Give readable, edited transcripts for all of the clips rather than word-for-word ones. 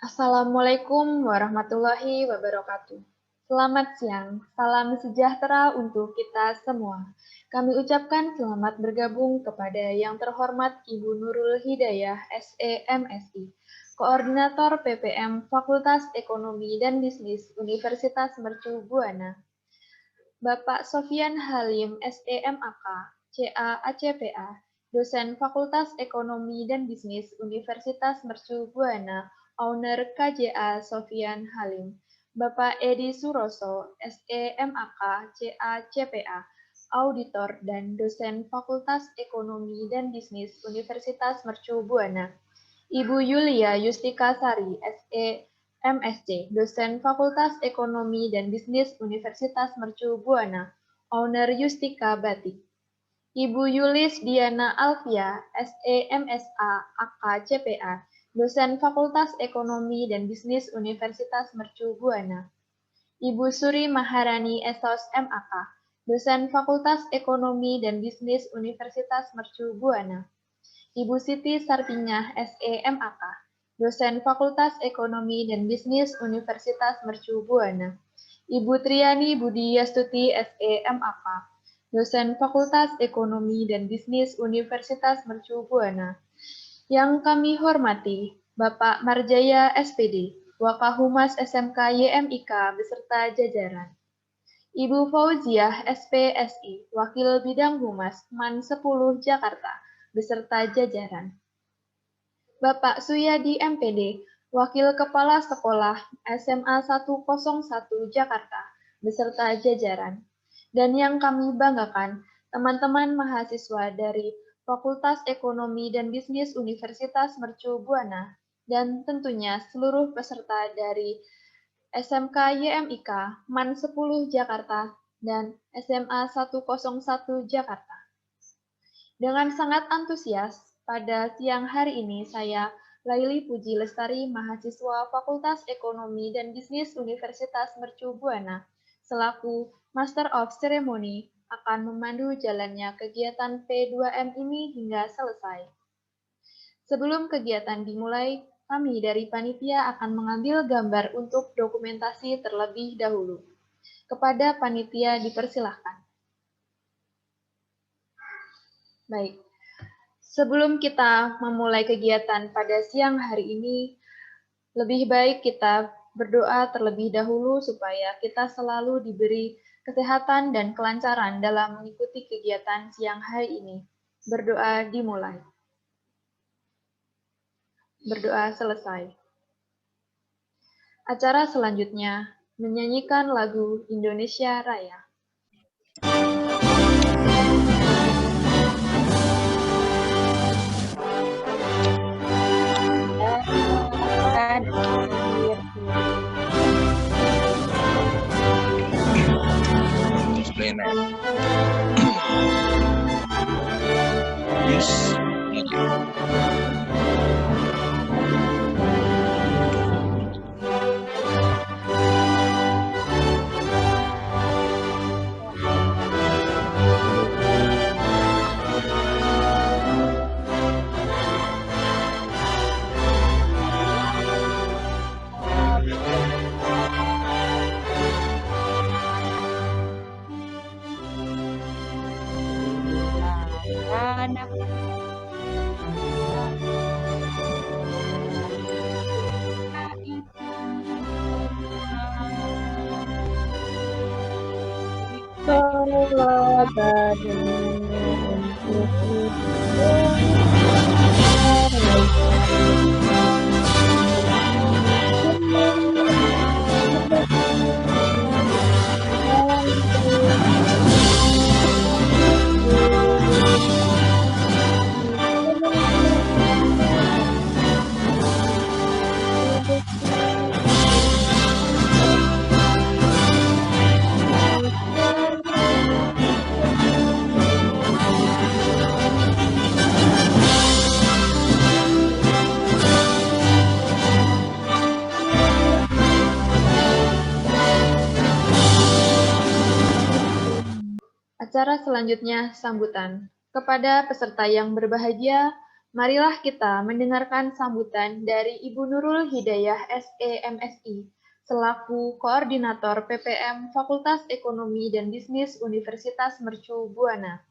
Assalamualaikum warahmatullahi wabarakatuh. Selamat siang, salam sejahtera untuk kita semua. Kami ucapkan selamat bergabung kepada yang terhormat Ibu Nurul Hidayah, SEMSI, Koordinator PPM Fakultas Ekonomi dan Bisnis Universitas Mercu Buana. Bapak Sofyan Halim, SEMAK, CA ACPA, dosen Fakultas Ekonomi dan Bisnis Universitas Mercu Buana, owner KJA Sofyan Halim. Bapak Edi Suroso, SEMAK, CA CPA, auditor dan dosen Fakultas Ekonomi dan Bisnis Universitas Mercu Buana. Ibu Yulia Yustika Sari, SE MSc, dosen Fakultas Ekonomi dan Bisnis Universitas Mercu Buana, owner Yustika Batik. Ibu Yulis Diana Alfia, SEMSA, AK CPA, dosen Fakultas Ekonomi dan Bisnis Universitas Mercu Buana. Ibu Suri Maharani Esos MAK, dosen Fakultas Ekonomi dan Bisnis Universitas Mercu Buana. Ibu Siti Sartinyah, SEMAK, dosen Fakultas Ekonomi dan Bisnis Universitas Mercu Buana. Ibu Triani Budi Yastuti, SEMAK, dosen Fakultas Ekonomi dan Bisnis Universitas Mercu Buana. Yang kami hormati, Bapak Marjaya SPD, Wakahumas SMK YMIK beserta jajaran. Ibu Fauziah SPSI, Wakil Bidang Humas MAN 10 Jakarta, beserta jajaran. Bapak Suyadi MPD, Wakil Kepala Sekolah SMA 101 Jakarta, beserta jajaran. Dan yang kami banggakan, teman-teman mahasiswa dari Fakultas Ekonomi dan Bisnis Universitas Mercu Buana, dan tentunya seluruh peserta dari SMK YMIK MAN 10 Jakarta dan SMA 101 Jakarta. Dengan sangat antusias, pada siang hari ini saya, Laili Puji Lestari, mahasiswa Fakultas Ekonomi dan Bisnis Universitas Mercu Buana, selaku Master of Ceremony, akan memandu jalannya kegiatan P2M ini hingga selesai. Sebelum kegiatan dimulai, kami dari panitia akan mengambil gambar untuk dokumentasi terlebih dahulu. Kepada panitia dipersilahkan. Baik, sebelum kita memulai kegiatan pada siang hari ini, lebih baik kita berdoa terlebih dahulu supaya kita selalu diberi kesehatan dan kelancaran dalam mengikuti kegiatan siang hari ini. Berdoa dimulai. Berdoa selesai. Acara selanjutnya menyanyikan lagu Indonesia Raya. Yes. Acara selanjutnya sambutan. Kepada peserta yang berbahagia, Marilah kita mendengarkan sambutan dari Ibu Nurul Hidayah SEMSI, selaku Koordinator PPM Fakultas Ekonomi dan Bisnis Universitas Mercu Buana.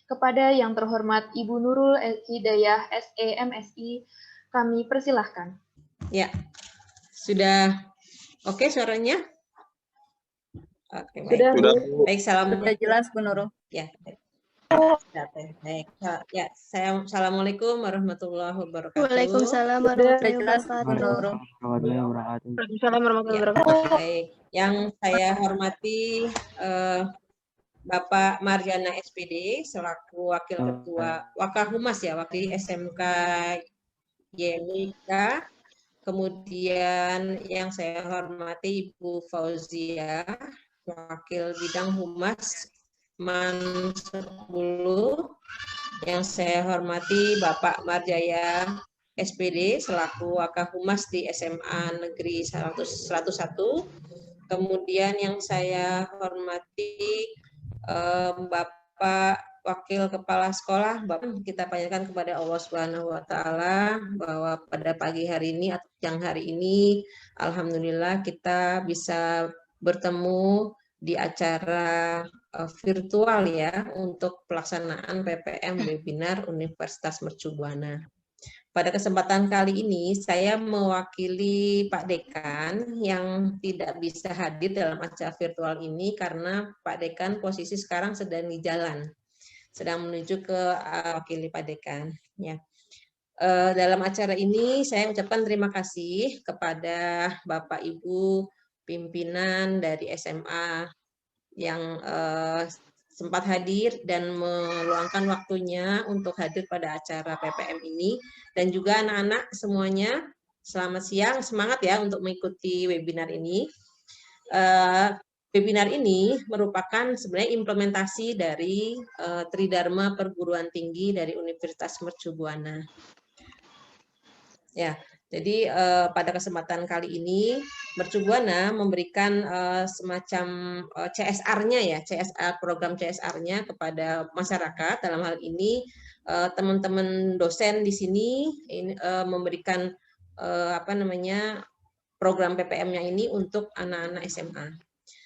Kepada yang terhormat Ibu Nurul Hidayah SEMSI, kami persilahkan. Ya, sudah oke suaranya? Oke, baik. Sudah, Bu. Baik, salam. Sudah jelas, Bu Nurul. Ya, baik. Baik. Ya, assalamualaikum warahmatullahi wabarakatuh. Waalaikumsalam warahmatullahi wabarakatuh. Waalaikumsalam warahmatullahi Ya, wabarakatuh. baik. Yang saya hormati Bapak Marjana SPD selaku Wakil Ketua Wakahumas ya, Wakil SMK YMIK. Kemudian yang saya hormati Ibu Fauzia, Wakil Bidang Humas MAN 10. Yang saya hormati Bapak Marjaya SPD selaku Wakahumas di SMA Negeri 101. Kemudian yang saya hormati Bapak Wakil Kepala Sekolah, Bapak, kita panjatkan kepada Allah Subhanahu wa Ta'ala bahwa pada pagi hari ini atau siang hari ini, alhamdulillah kita bisa bertemu di acara virtual ya untuk pelaksanaan PPM webinar Universitas Mercu Buana. Pada kesempatan kali ini saya mewakili Pak Dekan yang tidak bisa hadir dalam acara virtual ini karena Pak Dekan posisi sekarang sedang di jalan, sedang menuju ke wakili Pak Dekan. Ya. Dalam acara ini saya ucapkan terima kasih kepada Bapak Ibu pimpinan dari SMA yang sempat hadir dan meluangkan waktunya untuk hadir pada acara PPM ini, dan juga anak-anak semuanya selamat siang, semangat ya untuk mengikuti webinar ini. Webinar ini merupakan sebenarnya implementasi dari Tridharma Perguruan Tinggi dari Universitas Mercu Buana. Ya, jadi pada kesempatan kali ini Mercu Buana memberikan semacam CSR-nya ya, CSR program CSR-nya kepada masyarakat. Dalam hal ini teman-teman dosen di sini memberikan program PPM-nya ini untuk anak-anak SMA.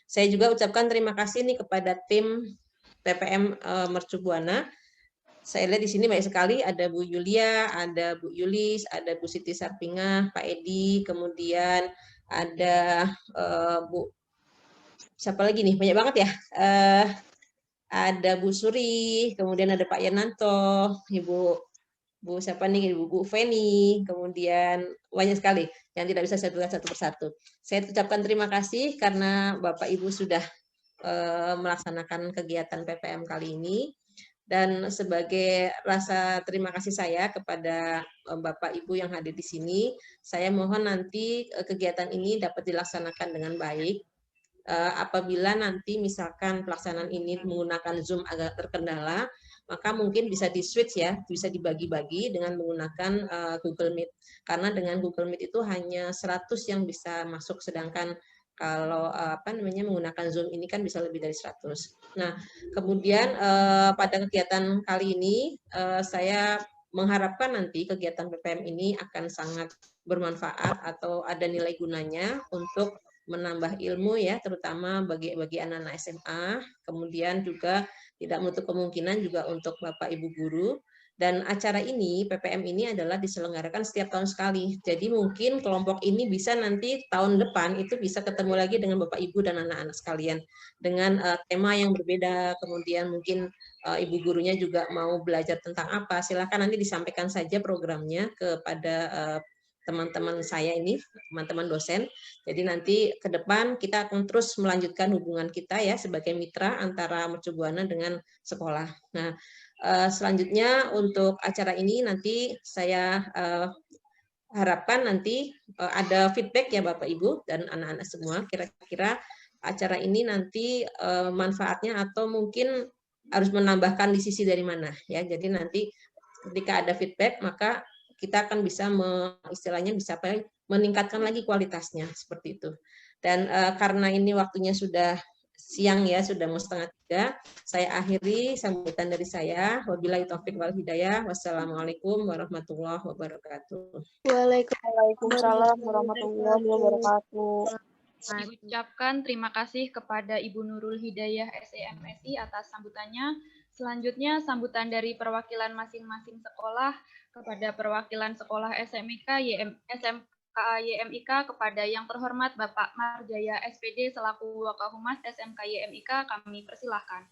Saya juga ucapkan terima kasih nih kepada tim PPM Mercu Buana. Saya lihat di sini banyak sekali, ada Bu Yulia, ada Bu Yulis, ada Bu Siti Sarpingah, Pak Edi, kemudian ada Bu, siapa lagi nih, banyak banget ya, ada Bu Suri, kemudian ada Pak Yananto, Bu siapa nih, Bu Feni, kemudian banyak sekali yang tidak bisa saya sebutkan satu persatu. Saya ucapkan terima kasih karena Bapak Ibu sudah melaksanakan kegiatan PPM kali ini. Dan sebagai rasa terima kasih saya kepada Bapak Ibu yang hadir di sini, saya mohon nanti kegiatan ini dapat dilaksanakan dengan baik. Apabila nanti misalkan pelaksanaan ini menggunakan Zoom agak terkendala, maka mungkin bisa di-switch ya, bisa dibagi-bagi dengan menggunakan Google Meet. Karena dengan Google Meet itu hanya 100 yang bisa masuk, sedangkan kalau menggunakan Zoom ini kan bisa lebih dari 100. Nah, kemudian pada kegiatan kali ini saya mengharapkan nanti kegiatan PPM ini akan sangat bermanfaat atau ada nilai gunanya untuk menambah ilmu ya, terutama bagi anak-anak SMA. Kemudian juga tidak menutup kemungkinan juga untuk Bapak Ibu guru. Dan acara ini, PPM ini adalah diselenggarakan setiap tahun sekali. Jadi mungkin kelompok ini bisa nanti tahun depan itu bisa ketemu lagi dengan Bapak Ibu dan anak-anak sekalian dengan tema yang berbeda. Kemudian mungkin Ibu gurunya juga mau belajar tentang apa. Silakan nanti disampaikan saja programnya kepada teman-teman saya ini, teman-teman dosen. Jadi nanti ke depan kita akan terus melanjutkan hubungan kita ya sebagai mitra antara Mercu Buana dengan sekolah. Nah, selanjutnya untuk acara ini nanti saya harapkan nanti ada feedback ya Bapak Ibu dan anak-anak semua, kira-kira acara ini nanti manfaatnya atau mungkin harus menambahkan di sisi dari mana ya. Jadi nanti ketika ada feedback maka kita akan bisa istilahnya bisa meningkatkan lagi kualitasnya seperti itu. Dan karena ini waktunya sudah siang ya, sudah mau 2:30. Saya akhiri sambutan dari saya. Wabillahi taufik wal hidayah. Wassalamualaikum warahmatullahi wabarakatuh. Waalaikumsalam warahmatullahi wabarakatuh. Diucapkan terima kasih kepada Ibu Nurul Hidayah SEMSI atas sambutannya. Selanjutnya sambutan dari perwakilan masing-masing sekolah kepada perwakilan sekolah SMK YMIK kepada yang terhormat Bapak Marjaya SPD selaku Wakahumas SMK YMIK kami persilahkan.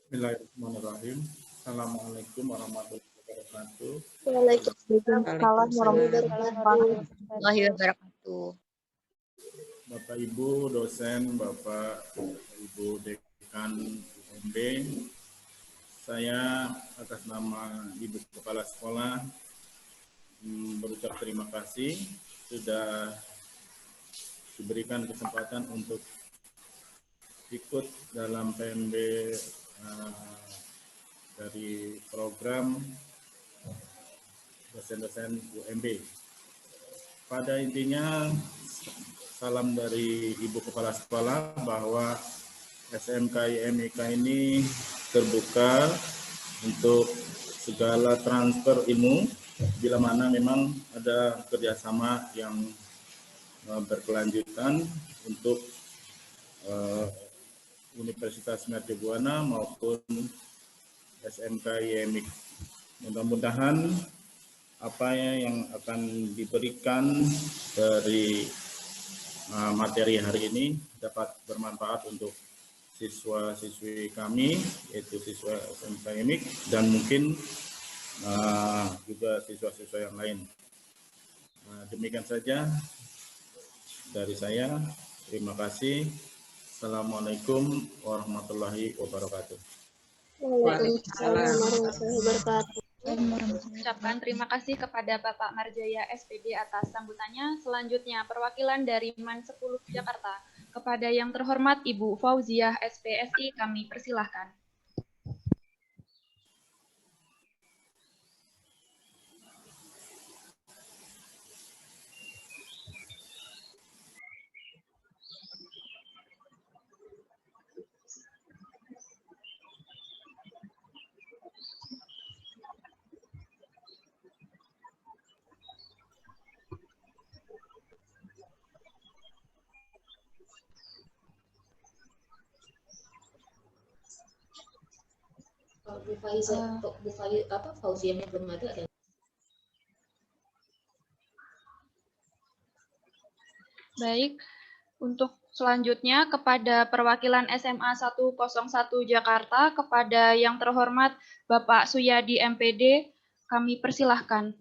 Bismillahirrahmanirrahim. Assalamualaikum warahmatullahi wabarakatuh. Waalaikumsalam warahmatullahi wabarakatuh. Bapak Ibu dosen, Bapak Ibu Dekan UMB, saya atas nama Ibu Kepala Sekolah berucap terima kasih sudah diberikan kesempatan untuk ikut dalam PMB dari program dosen-dosen UMB. Pada intinya, salam dari Ibu Kepala Sekolah bahwa SMK YMIK ini terbuka untuk segala transfer ilmu bila mana memang ada kerjasama yang berkelanjutan untuk Universitas Mercubuana maupun SMK YMIK. Mudah-mudahan apa yang akan diberikan dari materi hari ini dapat bermanfaat untuk siswa-siswi kami, yaitu siswa SMK YMIK dan mungkin juga siswa-siswa yang lain. Demikian saja dari saya. Terima kasih. Assalamualaikum warahmatullahi wabarakatuh. Waalaikumsalam warahmatullahi wabarakatuh. Ucapkan terima kasih kepada Bapak Marjaya SPD atas sambutannya. Selanjutnya perwakilan dari MAN 10 Jakarta kepada yang terhormat Ibu Fauziah SPSI kami persilahkan. Bu Fauziahnya belum ada. Baik, untuk selanjutnya kepada perwakilan SMA 101 Jakarta kepada yang terhormat Bapak Suyadi MPD kami persilahkan.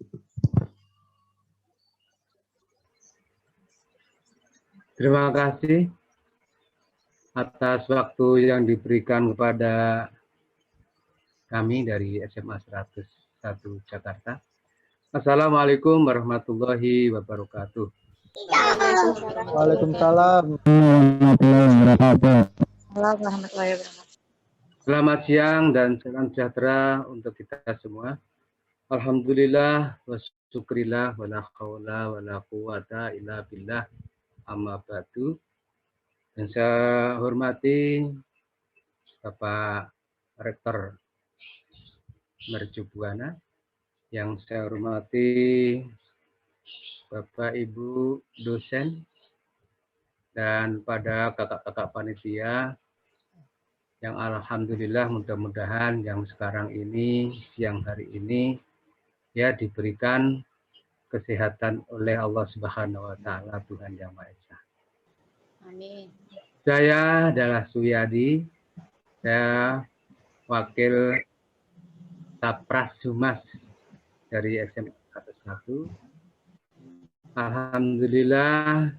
Terima kasih atas waktu yang diberikan kepada kami dari SMA 101 Jakarta. Assalamualaikum warahmatullahi wabarakatuh. Waalaikumsalam Warahmatullahi wabarakatuh. Selamat siang dan salam sejahtera untuk kita semua. Alhamdulillah wa syukrillah wa la haula wa la quwata illa billah amma ba'du. Dan saya hormati Bapak Rektor Mercubuana, yang saya hormati Bapak Ibu dosen dan pada kakak-kakak panitia yang alhamdulillah mudah-mudahan yang sekarang ini siang hari ini ya diberikan kesehatan oleh Allah Subhanahu wa taala Tuhan Yang Maha Esa. Amin. Saya adalah Suyadi, saya wakil Tapras Humas dari SMA 101. Alhamdulillah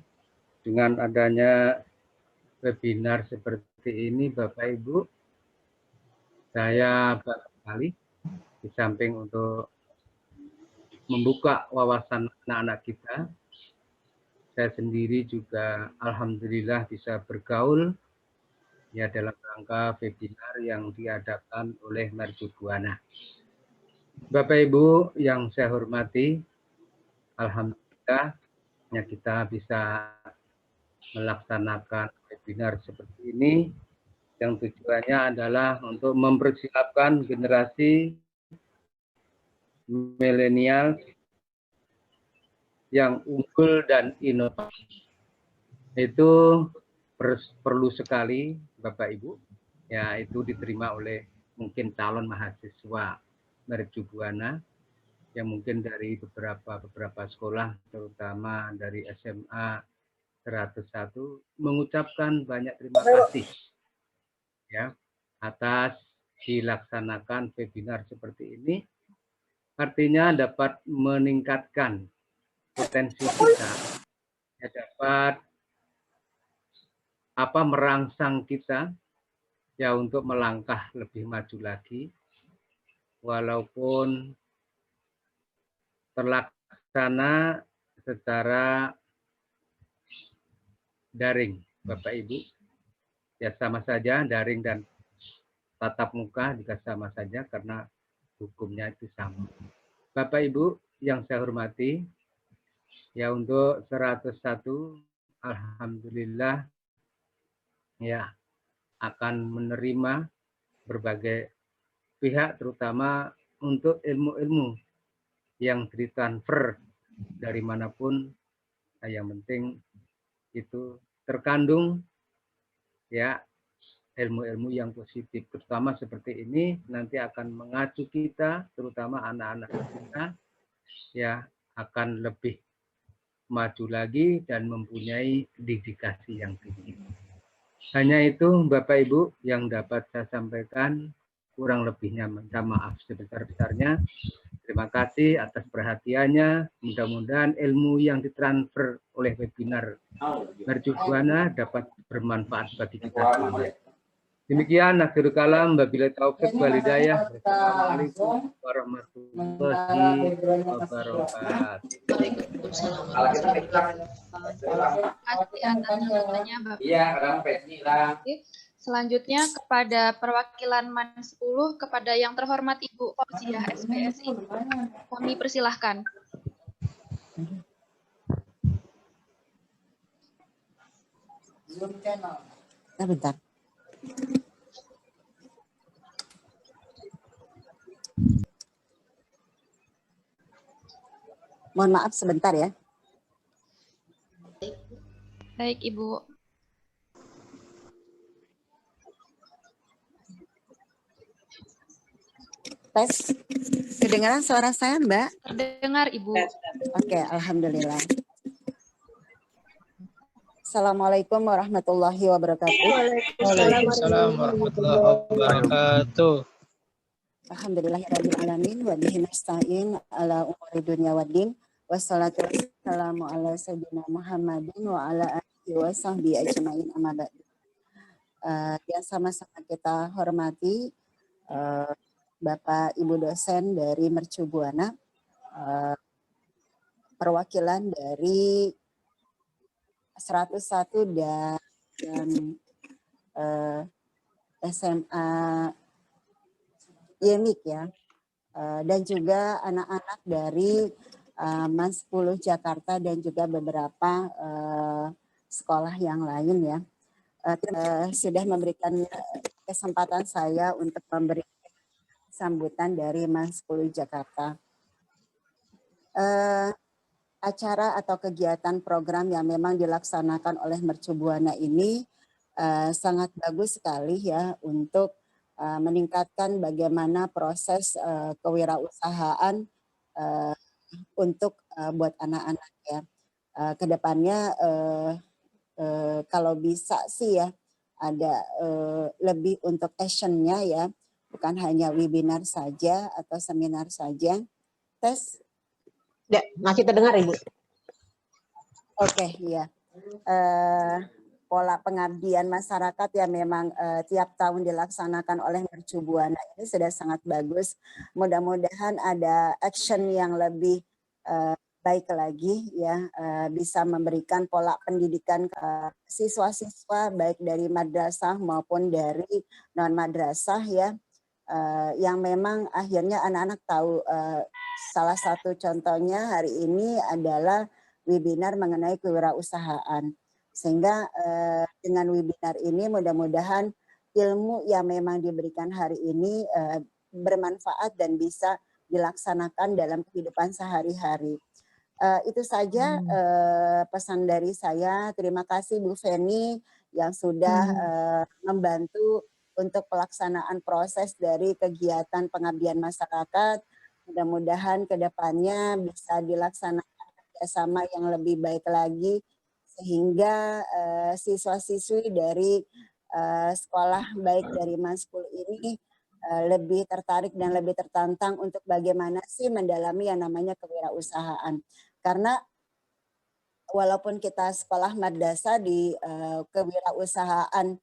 dengan adanya webinar seperti ini Bapak Ibu, saya barangkali di samping untuk membuka wawasan anak-anak kita, saya sendiri juga alhamdulillah bisa bergaul ya dalam rangka webinar yang diadakan oleh Mercubuana. Bapak Ibu yang saya hormati, alhamdulillah ya kita bisa melaksanakan webinar seperti ini yang tujuannya adalah untuk mempersiapkan generasi milenial yang unggul dan inovatif. Itu perlu sekali Bapak Ibu, ya itu diterima oleh mungkin calon mahasiswa Mercu Buana yang mungkin dari beberapa sekolah, terutama dari SMA 101, mengucapkan banyak terima kasih ya atas dilaksanakan webinar seperti ini. Artinya dapat meningkatkan potensi kita, ya, dapat merangsang kita ya untuk melangkah lebih maju lagi, walaupun terlaksana secara daring, Bapak Ibu. Ya sama saja, daring dan tatap muka juga sama saja karena hukumnya itu sama. Bapak Ibu yang saya hormati, ya untuk 101, alhamdulillah ya akan menerima berbagai pihak, terutama untuk ilmu-ilmu yang ditransfer dari manapun. Yang penting itu terkandung ya ilmu-ilmu yang positif, terutama seperti ini nanti akan mengacu kita, terutama anak-anak kita ya akan lebih maju lagi dan mempunyai dedikasi yang tinggi. Hanya itu Bapak Ibu yang dapat saya sampaikan, kurang lebihnya minta maaf sebesar-besarnya. Terima kasih atas perhatiannya. Mudah-mudahan ilmu yang ditransfer oleh webinar Mercu Buana dapat bermanfaat bagi kita semua. Demikian akhirul kalam, wabillahi taufik wal hidayah. Wassalamualaikum warahmatullahi wabarakatuh. Selanjutnya kepada perwakilan MAN 10 kepada yang terhormat Ibu Fauziah SPSI. Kami persilahkan. Bentar. Mohon maaf sebentar ya. Baik, Ibu. Tes. Kedengaran suara saya, Mbak? Terdengar, Ibu. Oke, alhamdulillah. Assalamualaikum warahmatullahi wabarakatuh. Waalaikumsalam warahmatullahi wabarakatuh. Alhamdulillahirabbil alamin wa bihi nasta'in ala umuri dunya waddin. Wassalatu wassalamu ala sayyidina Muhammadin wa ala alihi wa sahbihi ajmain amma ba'du. Yang sama-sama kita hormati Bapak Ibu dosen dari Mercu Buana, perwakilan dari 101 dan SMA YEMIK ya, dan juga anak-anak dari MAN 10 Jakarta dan juga beberapa sekolah yang lain ya, sudah memberikan kesempatan saya untuk memberi sambutan dari MAN 10 Jakarta. Acara atau kegiatan program yang memang dilaksanakan oleh Mercu Buana ini sangat bagus sekali ya untuk meningkatkan bagaimana proses kewirausahaan untuk buat anak-anak ya. Kedepannya kalau bisa sih ya ada lebih untuk actionnya ya, bukan hanya webinar saja atau seminar saja. Tes. Ya, masih terdengar Ibu. Oke, ya. Pola pengabdian masyarakat yang memang tiap tahun dilaksanakan oleh Mercu Buana ini sudah sangat bagus. Mudah-mudahan ada action yang lebih baik lagi ya, bisa memberikan pola pendidikan ke siswa-siswa baik dari madrasah maupun dari non madrasah ya, yang memang akhirnya anak-anak tahu. Salah satu contohnya hari ini adalah webinar mengenai kewirausahaan. Sehingga dengan webinar ini mudah-mudahan ilmu yang memang diberikan hari ini bermanfaat dan bisa dilaksanakan dalam kehidupan sehari-hari. Itu saja pesan dari saya. Terima kasih Bu Feni yang sudah membantu untuk pelaksanaan proses dari kegiatan pengabdian masyarakat. Mudah-mudahan ke depannya bisa dilaksanakan kerjasama yang lebih baik lagi sehingga siswa-siswi dari sekolah baik dari Manspul ini lebih tertarik dan lebih tertantang untuk bagaimana sih mendalami yang namanya kewirausahaan. Karena walaupun kita sekolah madrasah di kewirausahaan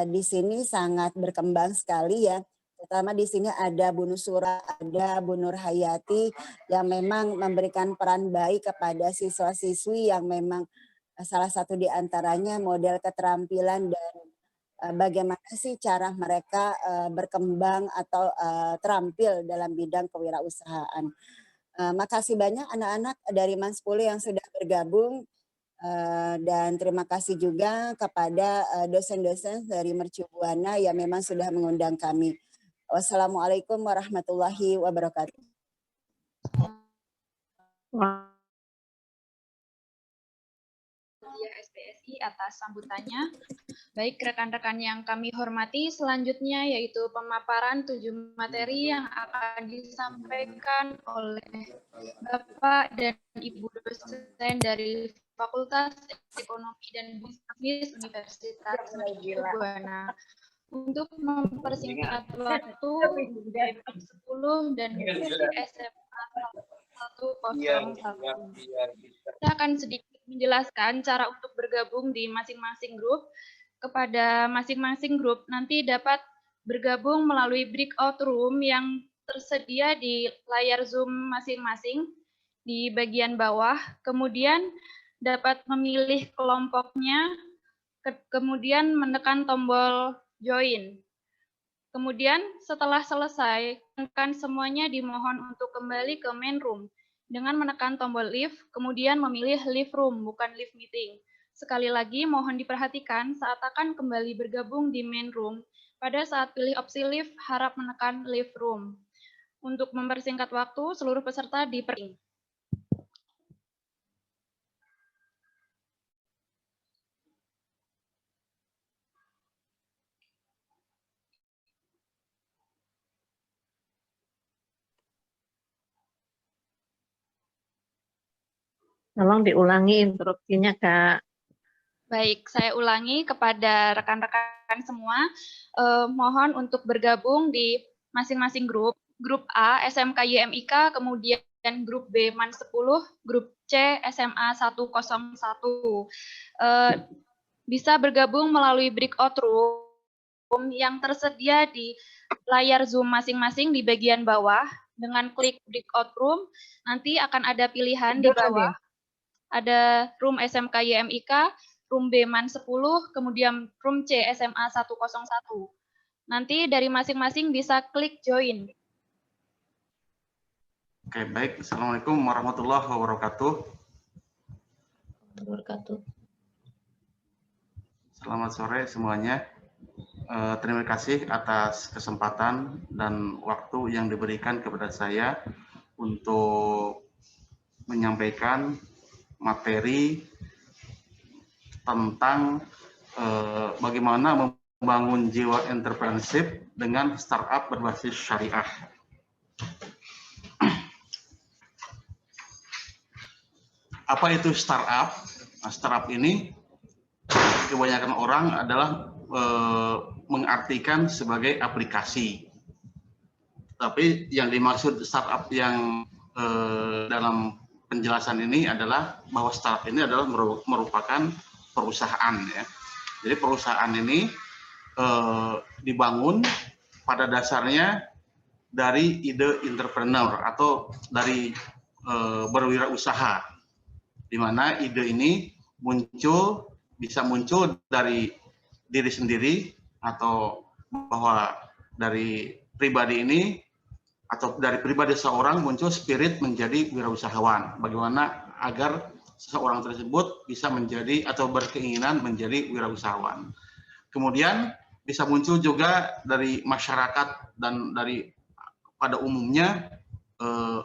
di sini sangat berkembang sekali ya. Terutama di sini ada Bu Nusura, ada Bu Nur Hayati yang memang memberikan peran baik kepada siswa-siswi yang memang salah satu di antaranya model keterampilan dan bagaimana sih cara mereka berkembang atau terampil dalam bidang kewirausahaan. Makasih banyak anak-anak dari Manspul yang sudah bergabung dan terima kasih juga kepada dosen-dosen dari Mercu Buana yang memang sudah mengundang kami. Wassalamualaikum warahmatullahi wabarakatuh. SPSI atas sambutannya. Baik rekan-rekan yang kami hormati, selanjutnya yaitu pemaparan 7 materi yang akan disampaikan oleh Bapak dan Ibu dosen dari Fakultas Ekonomi dan Bisnis Universitas Mercu Buana. Untuk mempersingkat waktu, BEM 10 dan SMA 101. Kita akan sedikit menjelaskan cara untuk bergabung di masing-masing grup. Kepada masing-masing grup nanti dapat bergabung melalui breakout room yang tersedia di layar Zoom masing-masing di bagian bawah. Kemudian dapat memilih kelompoknya, kemudian menekan tombol join. Kemudian setelah selesai, rekan semuanya dimohon untuk kembali ke main room dengan menekan tombol leave, kemudian memilih leave room, bukan leave meeting. Sekali lagi, mohon diperhatikan saat akan kembali bergabung di main room, pada saat pilih opsi leave, harap menekan leave room. Untuk mempersingkat waktu, seluruh peserta diperhatikan. Tolong diulangi interupsinya, Kak. Baik, saya ulangi kepada rekan-rekan semua. Mohon untuk bergabung di masing-masing grup. Grup A, SMK YMIK, kemudian grup B, MAN 10, grup C, SMA 101. Bisa bergabung melalui breakout room yang tersedia di layar Zoom masing-masing di bagian bawah. Dengan klik breakout room, nanti akan ada pilihan di bawah. Ada room SMK YMIK, room B MAN 10, kemudian room C SMA 101. Nanti dari masing-masing bisa klik join. Oke, baik. Assalamualaikum warahmatullahi wabarakatuh. Selamat sore semuanya. Terima kasih atas kesempatan dan waktu yang diberikan kepada saya untuk menyampaikan materi tentang bagaimana membangun jiwa entrepreneurship dengan startup berbasis syariah. Apa itu startup? Nah, startup ini kebanyakan orang adalah mengartikan sebagai aplikasi. Tapi yang dimaksud startup yang dalam penjelasan ini adalah bahwa startup ini adalah merupakan perusahaan ya. Jadi perusahaan ini dibangun pada dasarnya dari ide entrepreneur atau dari berwirausaha, di mana ide ini bisa muncul dari diri sendiri atau bahwa dari pribadi ini atau dari pribadi seorang muncul spirit menjadi wirausahawan. Bagaimana agar seseorang tersebut bisa menjadi atau berkeinginan menjadi wirausahawan. Kemudian bisa muncul juga dari masyarakat dan dari pada umumnya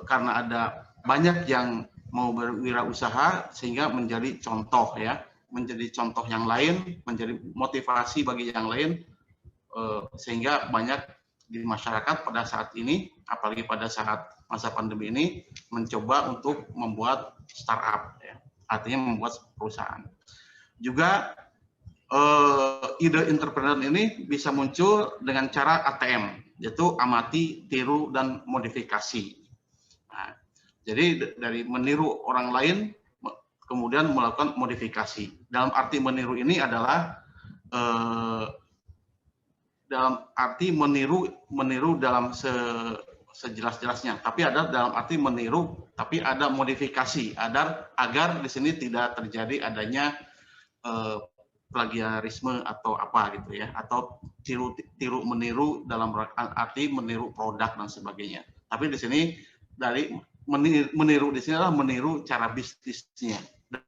karena ada banyak yang mau berwirausaha sehingga menjadi contoh ya, menjadi contoh yang lain, menjadi motivasi bagi yang lain, sehingga banyak di masyarakat pada saat ini, apalagi pada saat masa pandemi ini, mencoba untuk membuat startup, ya. Artinya membuat perusahaan. Juga ide entrepreneur ini bisa muncul dengan cara ATM, yaitu amati, tiru, dan modifikasi. Nah, jadi dari meniru orang lain, kemudian melakukan modifikasi. Dalam arti meniru ini adalah dalam arti meniru dalam sejelas-jelasnya, tapi ada dalam arti meniru, tapi ada modifikasi agar di sini tidak terjadi adanya plagiarisme atau apa gitu ya, atau tiru meniru dalam arti meniru produk dan sebagainya. Tapi di sini dari meniru di sini adalah meniru cara bisnisnya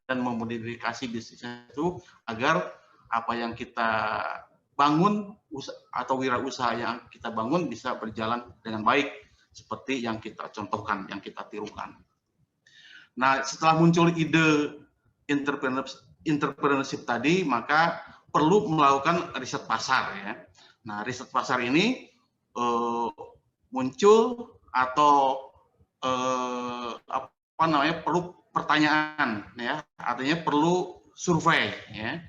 dan memodifikasi bisnisnya itu agar apa yang kita bangun atau wirausaha yang kita bangun bisa berjalan dengan baik seperti yang kita contohkan, yang kita tirukan. Nah, setelah muncul ide entrepreneurship tadi, maka perlu melakukan riset pasar ya. Nah, riset pasar ini muncul atau apa namanya, perlu pertanyaan ya, artinya perlu survei ya.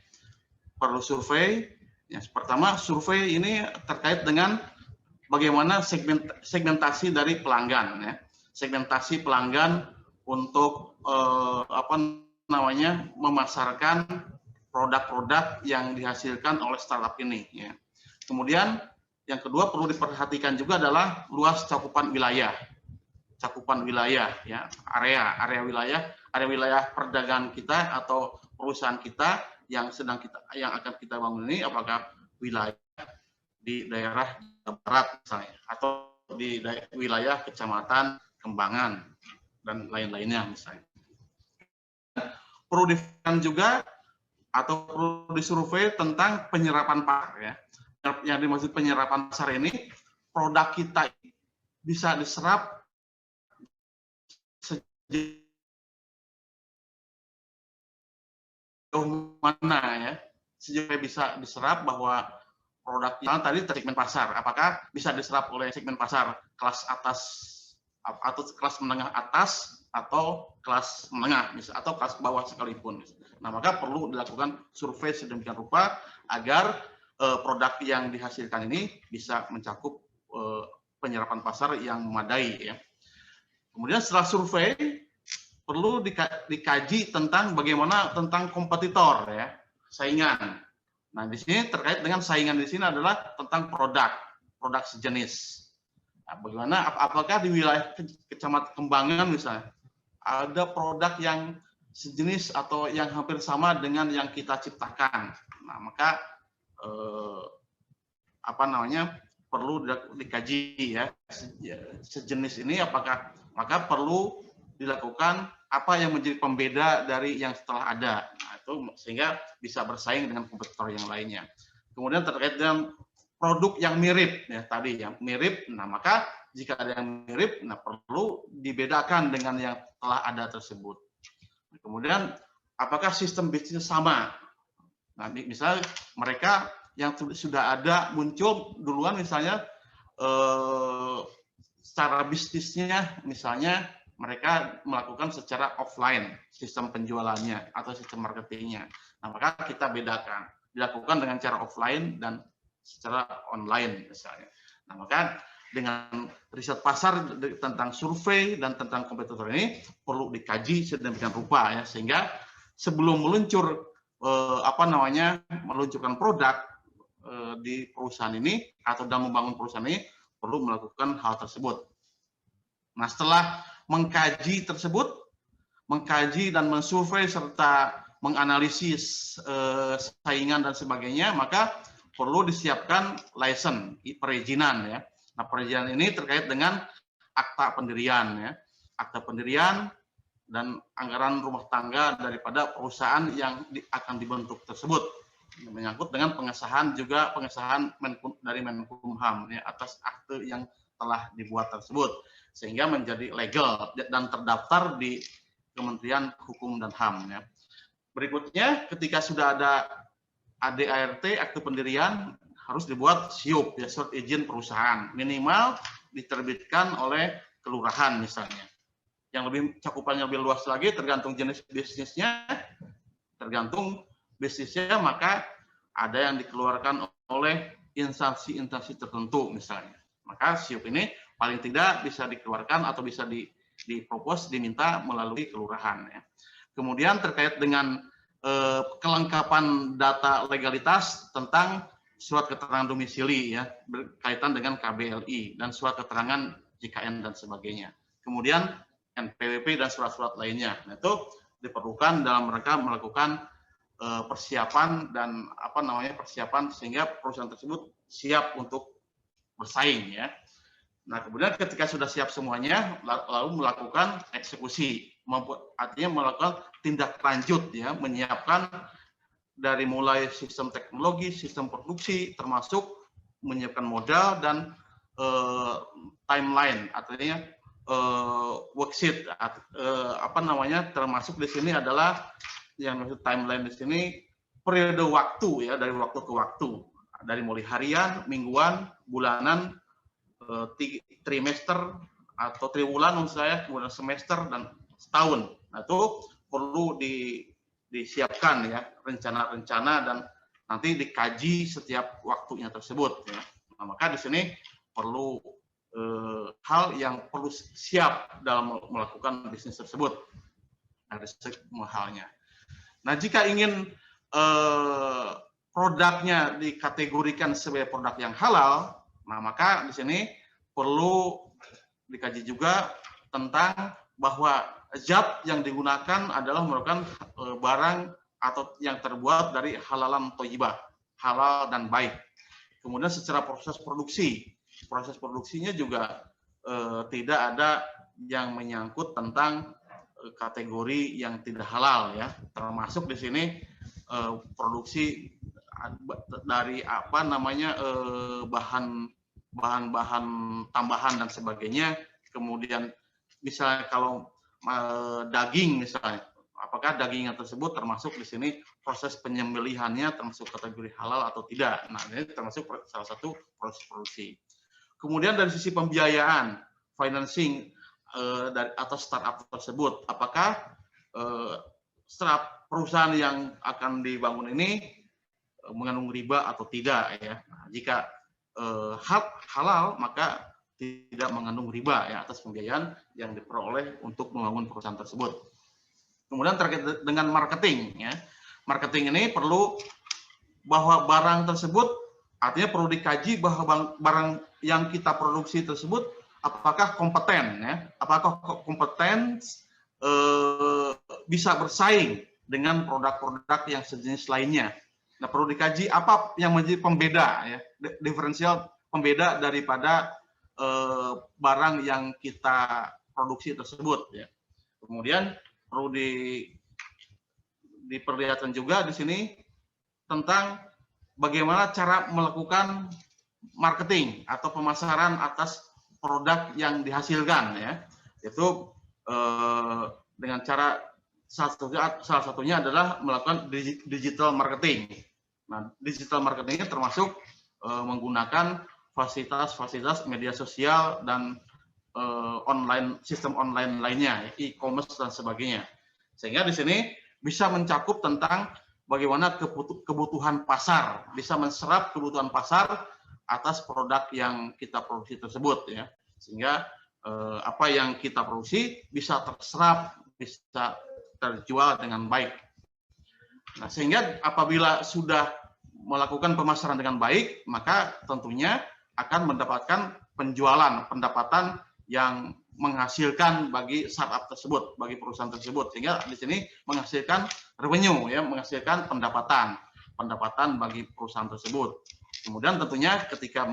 Perlu survei. Yang pertama, survei ini terkait dengan bagaimana segmentasi dari pelanggan ya. Segmentasi pelanggan untuk apa namanya, memasarkan produk-produk yang dihasilkan oleh startup ini ya. Kemudian yang kedua perlu diperhatikan juga adalah luas cakupan wilayah. Cakupan wilayah ya, area wilayah perdagangan kita atau perusahaan kita yang akan kita bangun ini, apakah wilayah di daerah Barat misalnya, atau di wilayah Kecamatan Kembangan dan lain-lainnya misalnya. Perlu diperhatikan juga atau perlu disurvei tentang penyerapan pasar ya. Yang dimaksud penyerapan pasar ini, produk kita bisa diserap sejauh mana ya, sejauh bisa diserap bahwa produk yang tadi segmen pasar, apakah bisa diserap oleh segmen pasar kelas atas atau kelas menengah atas atau kelas menengah atau kelas bawah sekalipun. Nah, maka perlu dilakukan survei sedemikian rupa agar produk yang dihasilkan ini bisa mencakup penyerapan pasar yang memadai ya. Kemudian setelah survei perlu dikaji tentang bagaimana tentang kompetitor ya, saingan. Nah, di sini terkait dengan saingan di sini adalah tentang produk sejenis. Nah, bagaimana apakah di wilayah Kecamatan Kembangan misalnya ada produk yang sejenis atau yang hampir sama dengan yang kita ciptakan. Nah, maka apa namanya, perlu dikaji ya sejenis ini apakah, maka perlu dilakukan apa yang menjadi pembeda dari yang setelah ada. Nah, itu sehingga bisa bersaing dengan kompetitor yang lainnya. Kemudian terkait dengan produk yang mirip ya tadi yang mirip, nah maka jika ada yang mirip, nah perlu dibedakan dengan yang telah ada tersebut. Kemudian apakah sistem bisnis sama? Nah, misalnya mereka yang sudah ada muncul duluan misalnya secara bisnisnya misalnya mereka melakukan secara offline sistem penjualannya atau sistem marketingnya. Nah, maka kita bedakan dilakukan dengan cara offline dan secara online misalnya. Nah, maka dengan riset pasar tentang survei dan tentang kompetitor ini perlu dikaji sedemikian rupa ya, sehingga sebelum meluncur meluncurkan produk di perusahaan ini atau dalam membangun perusahaan ini perlu melakukan hal tersebut. Nah, setelah mengkaji dan mensurvei serta menganalisis saingan dan sebagainya, maka perlu disiapkan license, perizinan ya. Nah, perizinan ini terkait dengan akta pendirian ya. Akta pendirian, dan anggaran rumah tangga daripada perusahaan yang akan dibentuk tersebut. Menyangkut dengan pengesahan dari Menkumham ya, atas akte yang telah dibuat tersebut, sehingga menjadi legal dan terdaftar di Kementerian Hukum dan HAM ya. Berikutnya, ketika sudah ada ADART, akte pendirian, harus dibuat SIUP, ya, surat izin perusahaan. Minimal diterbitkan oleh kelurahan misalnya. Yang lebih cakupannya lebih luas lagi, tergantung jenis bisnisnya, maka ada yang dikeluarkan oleh instansi-instansi tertentu misalnya. Maka SIUP ini paling tidak bisa dikeluarkan atau bisa dipropos, diminta melalui kelurahan ya. Kemudian terkait dengan kelengkapan data legalitas tentang surat keterangan domisili ya, berkaitan dengan KBLI dan surat keterangan JKN dan sebagainya. Kemudian NPWP dan surat-surat lainnya. Nah, itu diperlukan dalam rangka melakukan persiapan dan persiapan sehingga perusahaan tersebut siap untuk bersaing ya. Nah, kemudian ketika sudah siap semuanya, lalu melakukan eksekusi, artinya melakukan tindak lanjut ya, menyiapkan dari mulai sistem teknologi, sistem produksi, termasuk menyiapkan modal dan timeline, artinya worksheet, termasuk di sini adalah yang maksud timeline di sini periode waktu ya, dari waktu ke waktu, dari mulai harian, mingguan, bulanan, trimester atau triwulan menurut saya, kemudian semester dan setahun. Nah, itu perlu disiapkan ya rencana-rencana dan nanti dikaji setiap waktunya tersebut ya. Nah, maka di sini perlu hal yang perlu siap dalam melakukan bisnis tersebut. Ada semua halnya. Nah, jika ingin produknya dikategorikan sebagai produk yang halal, nah maka di sini perlu dikaji juga tentang bahwa zat yang digunakan adalah merupakan barang atau yang terbuat dari halalan thayyibah, halal dan baik. Kemudian secara proses produksinya juga tidak ada yang menyangkut tentang kategori yang tidak halal ya, termasuk di sini produksi dari bahan-bahan tambahan dan sebagainya. Kemudian misalnya kalau daging misalnya, apakah daging yang tersebut termasuk di sini proses penyembelihannya termasuk kategori halal atau tidak. Nah, ini termasuk salah satu proses produksi. Kemudian dari sisi pembiayaan, financing dari atas startup tersebut, apakah startup perusahaan yang akan dibangun ini mengandung riba atau tidak ya. Nah, jika halal maka tidak mengandung riba ya atas pembiayaan yang diperoleh untuk membangun perusahaan tersebut. Kemudian terkait dengan marketing ya. Marketing ini perlu bahwa barang tersebut artinya perlu dikaji bahwa barang yang kita produksi tersebut apakah kompeten ya, apakah kompeten bisa bersaing dengan produk-produk yang sejenis lainnya. Nah, perlu dikaji apa yang menjadi pembeda ya, diferensial pembeda daripada barang yang kita produksi tersebut ya. Kemudian perlu diperlihatkan juga di sini tentang bagaimana cara melakukan marketing atau pemasaran atas produk yang dihasilkan ya. Itu dengan cara salah satunya adalah melakukan digital marketing. Nah, digital marketingnya termasuk menggunakan fasilitas media sosial dan sistem online lainnya, e-commerce dan sebagainya. Sehingga di sini bisa mencakup tentang bagaimana kebutuhan pasar, bisa menserap kebutuhan pasar atas produk yang kita produksi tersebut ya. Sehingga apa yang kita produksi bisa terserap, bisa terjual dengan baik. Nah, sehingga apabila sudah melakukan pemasaran dengan baik, maka tentunya akan mendapatkan pendapatan yang menghasilkan bagi startup tersebut, bagi perusahaan tersebut, sehingga di sini menghasilkan revenue ya, menghasilkan pendapatan bagi perusahaan tersebut. Kemudian tentunya ketika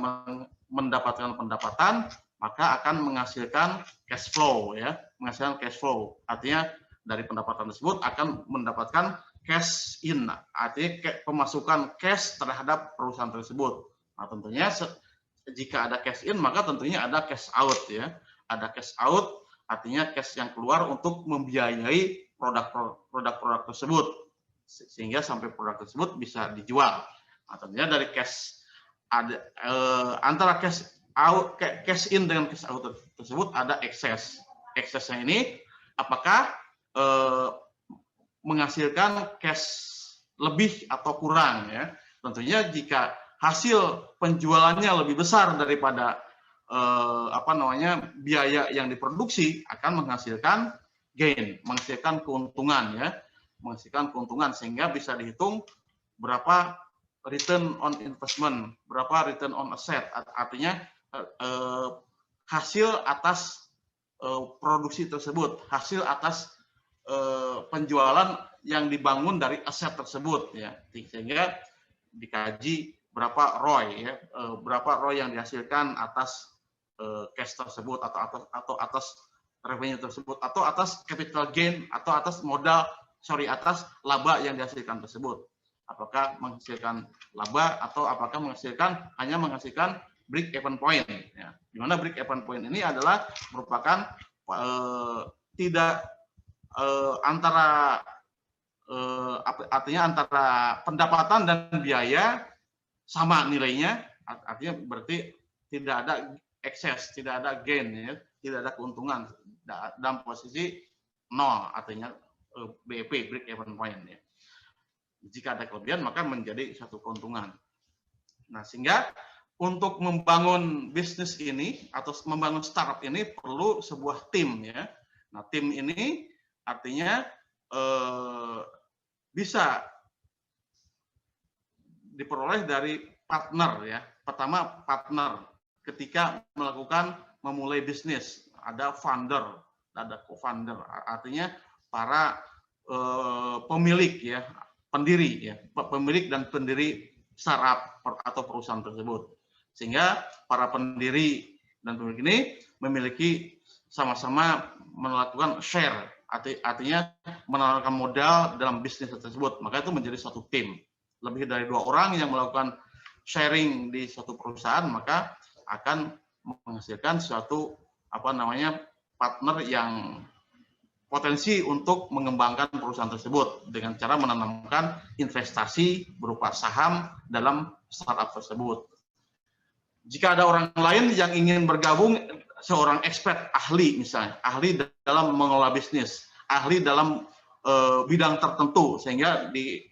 mendapatkan pendapatan, maka akan menghasilkan cash flow ya, menghasilkan cash flow. Artinya dari pendapatan tersebut akan mendapatkan cash in, artinya pemasukan cash terhadap perusahaan tersebut. Nah, tentunya jika ada cash in maka tentunya ada cash out ya. Ada cash out artinya cash yang keluar untuk membiayai produk-produk tersebut sehingga sampai produk tersebut bisa dijual. Nah, tentunya dari cash ada antara cash out, cash in dengan cash out tersebut ada ekses. Eksesnya ini apakah menghasilkan cash lebih atau kurang ya. Tentunya jika hasil penjualannya lebih besar daripada biaya yang diproduksi akan menghasilkan gain, menghasilkan keuntungan ya, menghasilkan keuntungan sehingga bisa dihitung berapa return on investment, berapa return on asset, artinya hasil atas produksi tersebut, hasil atas penjualan yang dibangun dari aset tersebut ya, sehingga dikaji berapa ROI ya, berapa ROI yang dihasilkan atas cash tersebut atau atas revenue tersebut atau atas capital gain atau atas atas laba yang dihasilkan tersebut. Apakah menghasilkan laba atau apakah hanya menghasilkan break even point ya. Di mana break even point ini adalah merupakan artinya antara pendapatan dan biaya sama nilainya, artinya berarti tidak ada ekses, tidak ada gain ya, tidak ada keuntungan dalam posisi nol, artinya BEP, break even point ya. Jika ada kelebihan maka menjadi satu keuntungan. Nah, sehingga untuk membangun bisnis ini atau membangun startup ini perlu sebuah tim ya. Nah, tim ini artinya bisa diperoleh dari partner ya. Pertama partner ketika memulai bisnis, ada founder, ada co-founder, artinya para pemilik ya, pendiri ya, pemilik dan pendiri startup atau perusahaan tersebut. Sehingga para pendiri dan pemilik ini memiliki sama-sama melakukan share, artinya menawarkan modal dalam bisnis tersebut. Maka itu menjadi satu tim. Lebih dari 2 orang yang melakukan sharing di suatu perusahaan, maka akan menghasilkan suatu partner yang potensi untuk mengembangkan perusahaan tersebut dengan cara menanamkan investasi berupa saham dalam startup tersebut. Jika ada orang lain yang ingin bergabung, seorang expert, ahli misalnya, ahli dalam mengelola bisnis, ahli dalam bidang tertentu, sehingga di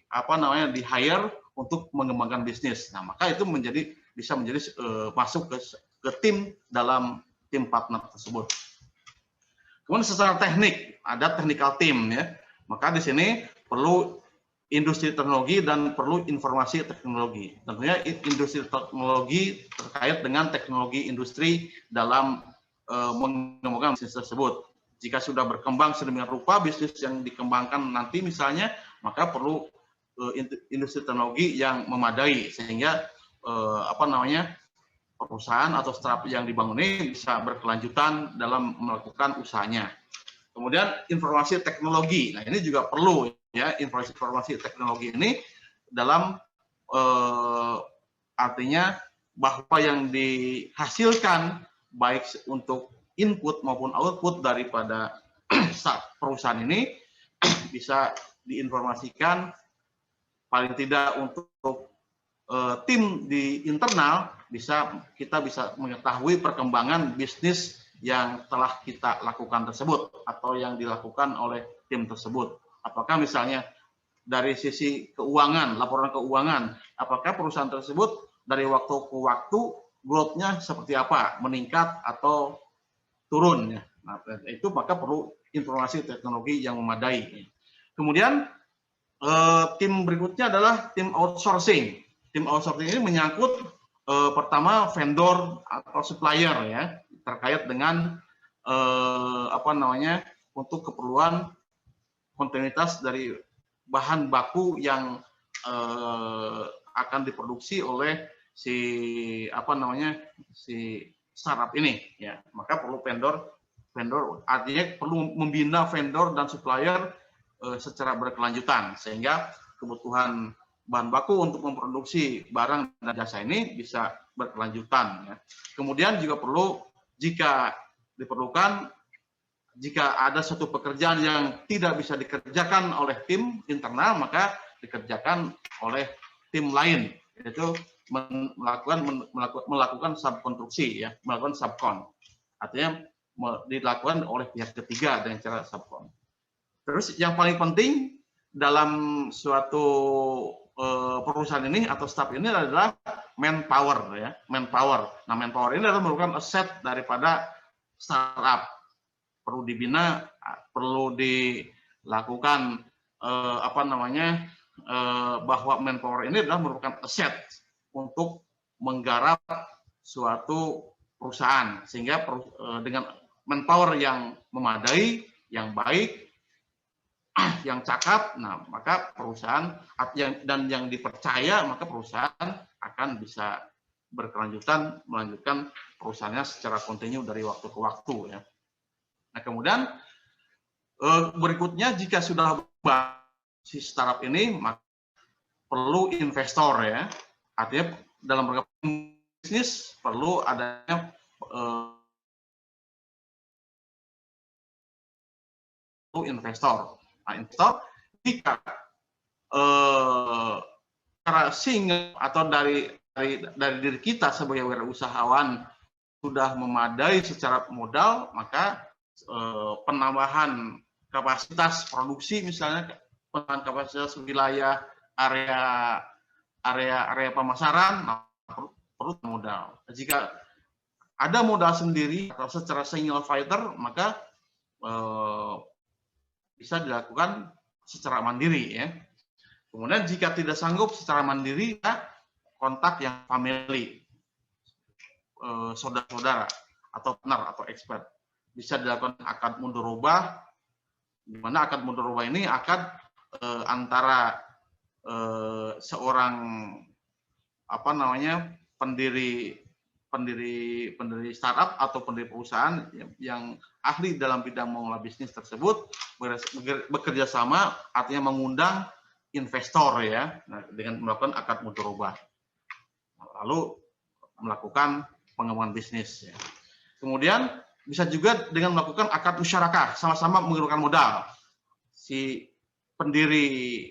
hire untuk mengembangkan bisnis. Nah, maka itu bisa menjadi masuk ke tim dalam tim partner tersebut. Kemudian secara teknik ada technical team ya. Maka di sini perlu industri teknologi dan perlu informasi teknologi. Tentunya industri teknologi terkait dengan teknologi industri dalam mengembangkan bisnis tersebut. Jika sudah berkembang sedemikian rupa bisnis yang dikembangkan nanti misalnya, maka perlu industri teknologi yang memadai sehingga perusahaan atau startup yang dibangun ini bisa berkelanjutan dalam melakukan usahanya. Kemudian informasi teknologi, nah ini juga perlu ya, informasi teknologi ini dalam artinya bahwa yang dihasilkan baik untuk input maupun output daripada perusahaan ini bisa diinformasikan paling tidak untuk tim di internal kita bisa mengetahui perkembangan bisnis yang telah kita lakukan tersebut atau yang dilakukan oleh tim tersebut. Apakah misalnya dari sisi keuangan, laporan keuangan, apakah perusahaan tersebut dari waktu ke waktu growth-nya seperti apa, meningkat atau turun ya. Nah, itu maka perlu informasi teknologi yang memadai. Kemudian tim berikutnya adalah tim outsourcing. Tim outsourcing ini menyangkut pertama vendor atau supplier ya, terkait dengan untuk keperluan kontinuitas dari bahan baku yang akan diproduksi oleh si startup ini ya. Maka perlu vendor vendor, artinya perlu membina vendor dan supplier secara berkelanjutan sehingga kebutuhan bahan baku untuk memproduksi barang dan jasa ini bisa berkelanjutan. Ya. Kemudian juga perlu jika diperlukan, jika ada suatu pekerjaan yang tidak bisa dikerjakan oleh tim internal, maka dikerjakan oleh tim lain, yaitu melakukan subkonstruksi, ya, melakukan subkon. Artinya dilakukan oleh pihak ketiga dengan cara subkon. Terus yang paling penting dalam suatu perusahaan ini atau staff ini adalah manpower, ya, manpower. Nah, manpower ini adalah merupakan aset daripada startup. Perlu dibina, perlu dilakukan bahwa manpower ini adalah merupakan aset untuk menggarap suatu perusahaan, sehingga dengan manpower yang memadai, yang baik, yang cakap, nah maka perusahaan yang dipercaya, maka perusahaan akan bisa berkelanjutan melanjutkan perusahaannya secara kontinu dari waktu ke waktu, ya. Nah, kemudian berikutnya jika sudah si startup ini, maka perlu investor, ya. Artinya dalam bergabung bisnis perlu adanya investor. Nah, investor jika secara single atau dari diri kita sebagai wirausahawan sudah memadai secara modal, maka penambahan kapasitas produksi, misalnya penambahan kapasitas wilayah, area pemasaran, nah, perlu modal. Jika ada modal sendiri atau secara single fighter, maka bisa dilakukan secara mandiri, ya. Kemudian jika tidak sanggup secara mandiri, kontak yang family, saudara-saudara atau partner atau expert. Bisa dilakukan akad mundur rubah, di mana akad mundur rubah ini akad antara seorang pendiri startup atau pendiri perusahaan yang ahli dalam bidang mengelola bisnis tersebut bekerja sama, artinya mengundang investor, ya, dengan melakukan akad mundur rubah, lalu melakukan pengembangan bisnis, ya. Kemudian bisa juga dengan melakukan akad musyarakah, sama-sama mengeluarkan modal. Si pendiri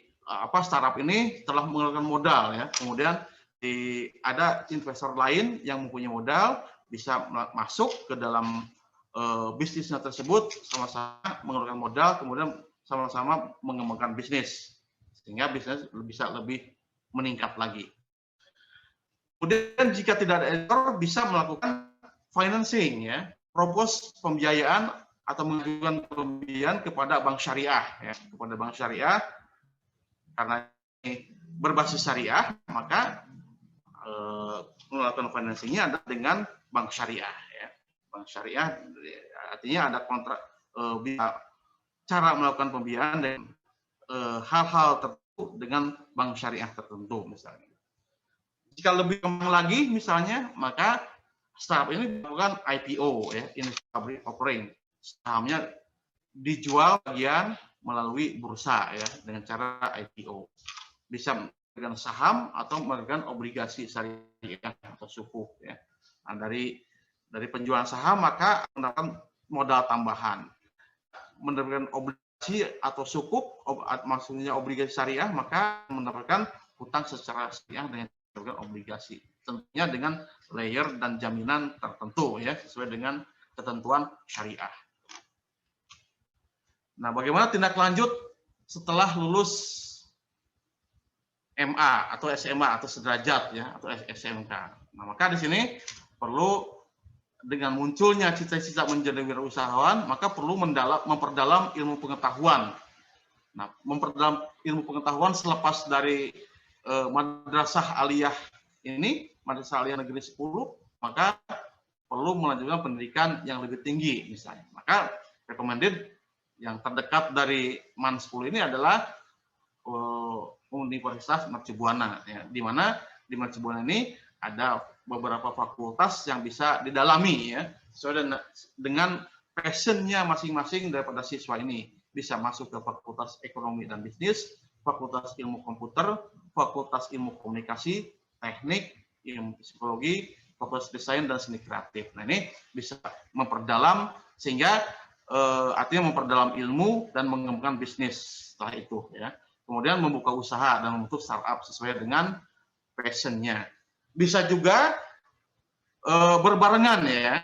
startup ini telah mengeluarkan modal, ya. Kemudian ada investor lain yang mempunyai modal, bisa masuk ke dalam bisnisnya tersebut, sama-sama mengeluarkan modal, kemudian sama-sama mengembangkan bisnis, sehingga bisnis bisa lebih meningkat lagi. Kemudian jika tidak ada investor, bisa melakukan financing, ya, propose pembiayaan atau mengajukan pembiayaan kepada bank syariah, ya, kepada bank syariah. Karena ini berbasis syariah, maka melakukan financingnya adalah dengan bank syariah, ya. Bank syariah artinya ada kontrak, cara melakukan pembiayaan dan hal-hal tertentu dengan bank syariah tertentu, misalnya. Jika lebih kembang lagi, misalnya, maka startup ini melakukan IPO, ya, Initial Public Offering. Sahamnya dijual bagian melalui bursa, ya, dengan cara IPO. Bisa memberikan saham atau memberikan obligasi syariah atau sukuk, ya. Nah, dari penjualan saham maka mendapatkan modal tambahan. Mendapatkan obligasi atau sukuk, maksudnya obligasi syariah, maka mendapatkan hutang secara syariah dengan obligasi, tentunya dengan layer dan jaminan tertentu, ya, sesuai dengan ketentuan syariah. Nah, bagaimana tindak lanjut setelah lulus MA atau SMA atau sederajat, ya, atau SMK? Nah, maka di sini perlu, dengan munculnya cita-cita menjadi wirausahawan, maka perlu memperdalam ilmu pengetahuan. Nah, memperdalam ilmu pengetahuan selepas dari madrasah aliyah ini, madrasah aliyah negeri 10, maka perlu melanjutkan pendidikan yang lebih tinggi, misalnya. Maka recommended yang terdekat dari MAN 10 ini adalah Universitas Mercubuana, ya, di mana di Mercubuana ini ada beberapa fakultas yang bisa didalami, ya, sesuai dengan passionnya masing-masing daripada siswa ini. Bisa masuk ke Fakultas Ekonomi dan Bisnis, Fakultas Ilmu Komputer, Fakultas Ilmu Komunikasi, Teknik, Ilmu Psikologi, Fakultas Desain dan Seni Kreatif. Nah, ini bisa memperdalam sehingga artinya memperdalam ilmu dan mengembangkan bisnis setelah itu ya. Kemudian membuka usaha dan membentuk startup sesuai dengan passionnya. Bisa juga berbarengan ya.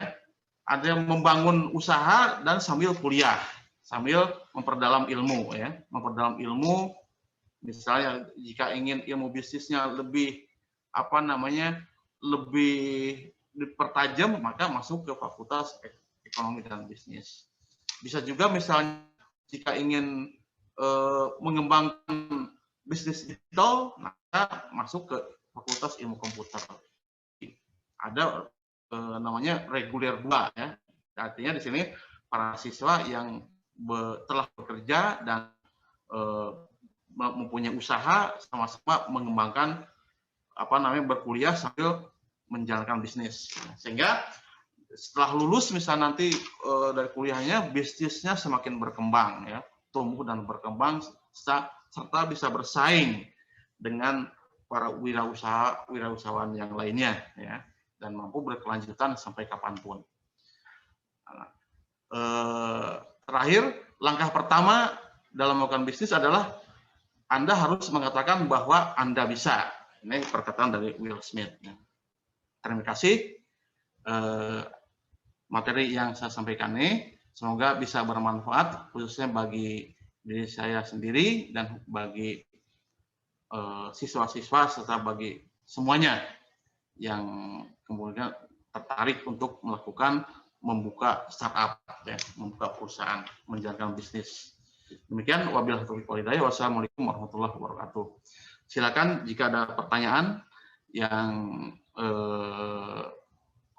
Ada yang membangun usaha dan sambil kuliah, sambil memperdalam ilmu ya, memperdalam ilmu. Misalnya jika ingin ilmu bisnisnya lebih lebih dipertajam, maka masuk ke Fakultas Ekonomi dan Bisnis. Bisa juga misalnya jika ingin mengembangkan bisnis digital, maka masuk ke Fakultas Ilmu Komputer. Ada namanya reguler 2 ya. Artinya di sini para siswa yang telah bekerja dan mempunyai usaha sama-sama mengembangkan berkuliah sambil menjalankan bisnis. Sehingga setelah lulus misalnya nanti dari kuliahnya bisnisnya semakin berkembang ya, tumbuh dan berkembang serta bisa bersaing dengan para wirausahawan yang lainnya ya, dan mampu berkelanjutan sampai kapanpun. Terakhir, langkah pertama dalam melakukan bisnis adalah Anda harus mengatakan bahwa Anda bisa. Ini perkataan dari Will Smith. Terima kasih. Materi yang saya sampaikan ini semoga bisa bermanfaat khususnya bagi diri saya sendiri dan bagi siswa-siswa serta bagi semuanya yang kemudian tertarik untuk membuka startup, ya, membuka perusahaan, menjalankan bisnis. Demikian, wabillahi taufiq wal hidayah. Wassalamualaikum warahmatullahi wabarakatuh. Silakan jika ada pertanyaan yang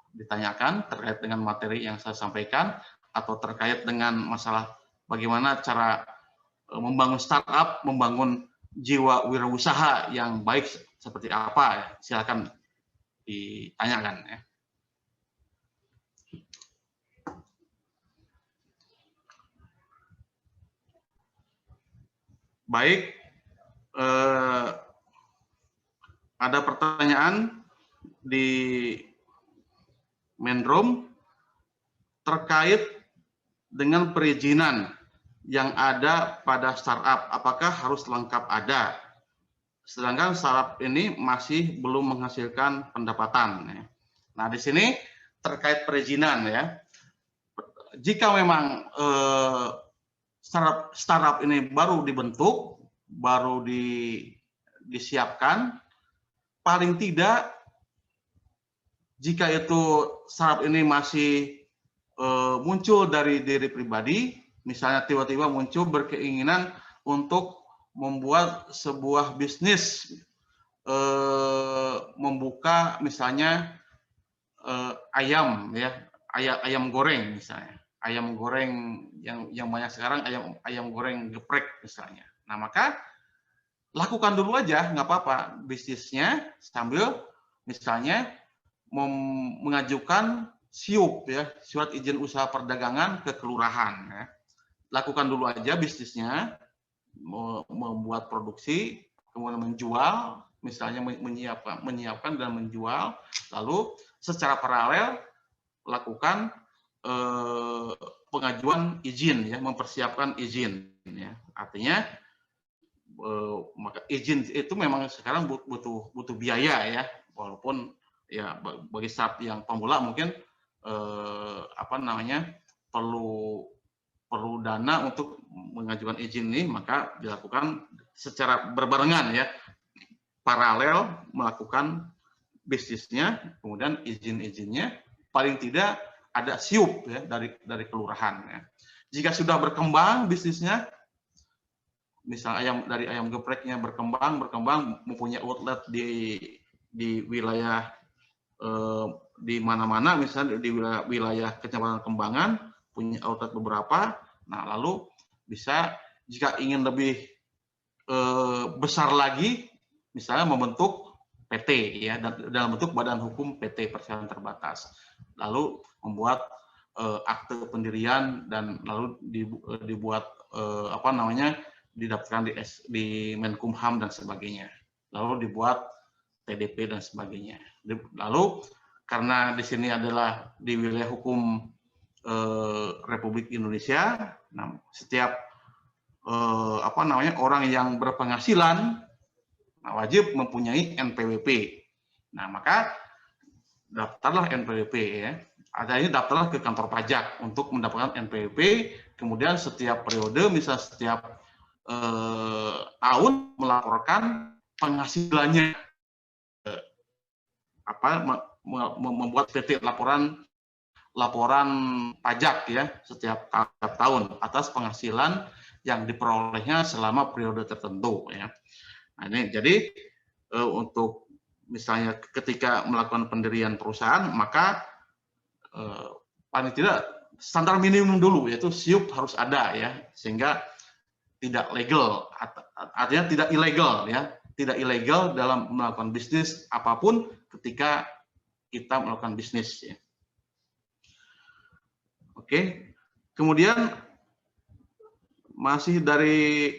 ditanyakan terkait dengan materi yang saya sampaikan atau terkait dengan masalah bagaimana cara membangun startup, membangun jiwa wirausaha yang baik seperti apa, ya. Silakan ditanyakan ya. Baik, ada pertanyaan di main room terkait dengan perizinan yang ada pada startup, apakah harus lengkap ada? Sedangkan startup ini masih belum menghasilkan pendapatan. Nah, di sini terkait perizinan ya. Jika memang startup ini baru dibentuk, baru disiapkan, paling tidak jika itu startup ini masih muncul dari diri pribadi, misalnya tiba-tiba muncul berkeinginan untuk membuat sebuah bisnis, membuka misalnya ayam ya, ayam goreng misalnya, ayam goreng yang banyak sekarang ayam goreng geprek misalnya. Nah, maka lakukan dulu aja, nggak apa-apa bisnisnya sambil misalnya mengajukan SIUP ya, surat izin usaha perdagangan ke kelurahan ya. Lakukan dulu aja bisnisnya, membuat produksi, kemudian menjual, misalnya menyiapkan dan menjual, lalu secara paralel lakukan pengajuan izin ya, mempersiapkan izin ya. Artinya maka izin itu memang sekarang butuh biaya ya, walaupun ya bagi startup yang pemula mungkin perlu dana untuk mengajukan izin ini, maka dilakukan secara berbarengan ya, paralel melakukan bisnisnya, kemudian izin-izinnya paling tidak ada SIUP ya dari kelurahan ya. Jika sudah berkembang bisnisnya, misal dari ayam gepreknya berkembang mempunyai outlet di wilayah di mana-mana, misalnya di wilayah Kecamatan Kembangan punya outlet beberapa. Nah, lalu bisa jika ingin lebih besar lagi, misalnya membentuk PT ya, dalam bentuk badan hukum PT Perseroan Terbatas, lalu membuat akte pendirian dan lalu dibuat didaftarkan di Menkumham dan sebagainya. Lalu dibuat TDP dan sebagainya. Lalu karena di sini adalah di wilayah hukum Republik Indonesia, nah, setiap orang yang berpenghasilan wajib mempunyai NPWP. Nah, maka daftarlah NPWP ya. Adanya daftarlah ke kantor pajak untuk mendapatkan NPWP. Kemudian setiap periode, misal setiap tahun melaporkan penghasilannya, membuat PT laporan pajak ya setiap tahun atas penghasilan yang diperolehnya selama periode tertentu ya. Nah, ini jadi untuk misalnya ketika melakukan pendirian perusahaan, maka paling tidak standar minimum dulu yaitu SIUP harus ada ya, sehingga tidak legal, artinya tidak ilegal ya, tidak ilegal dalam melakukan bisnis apapun ketika kita melakukan bisnis ya. Oke, kemudian masih dari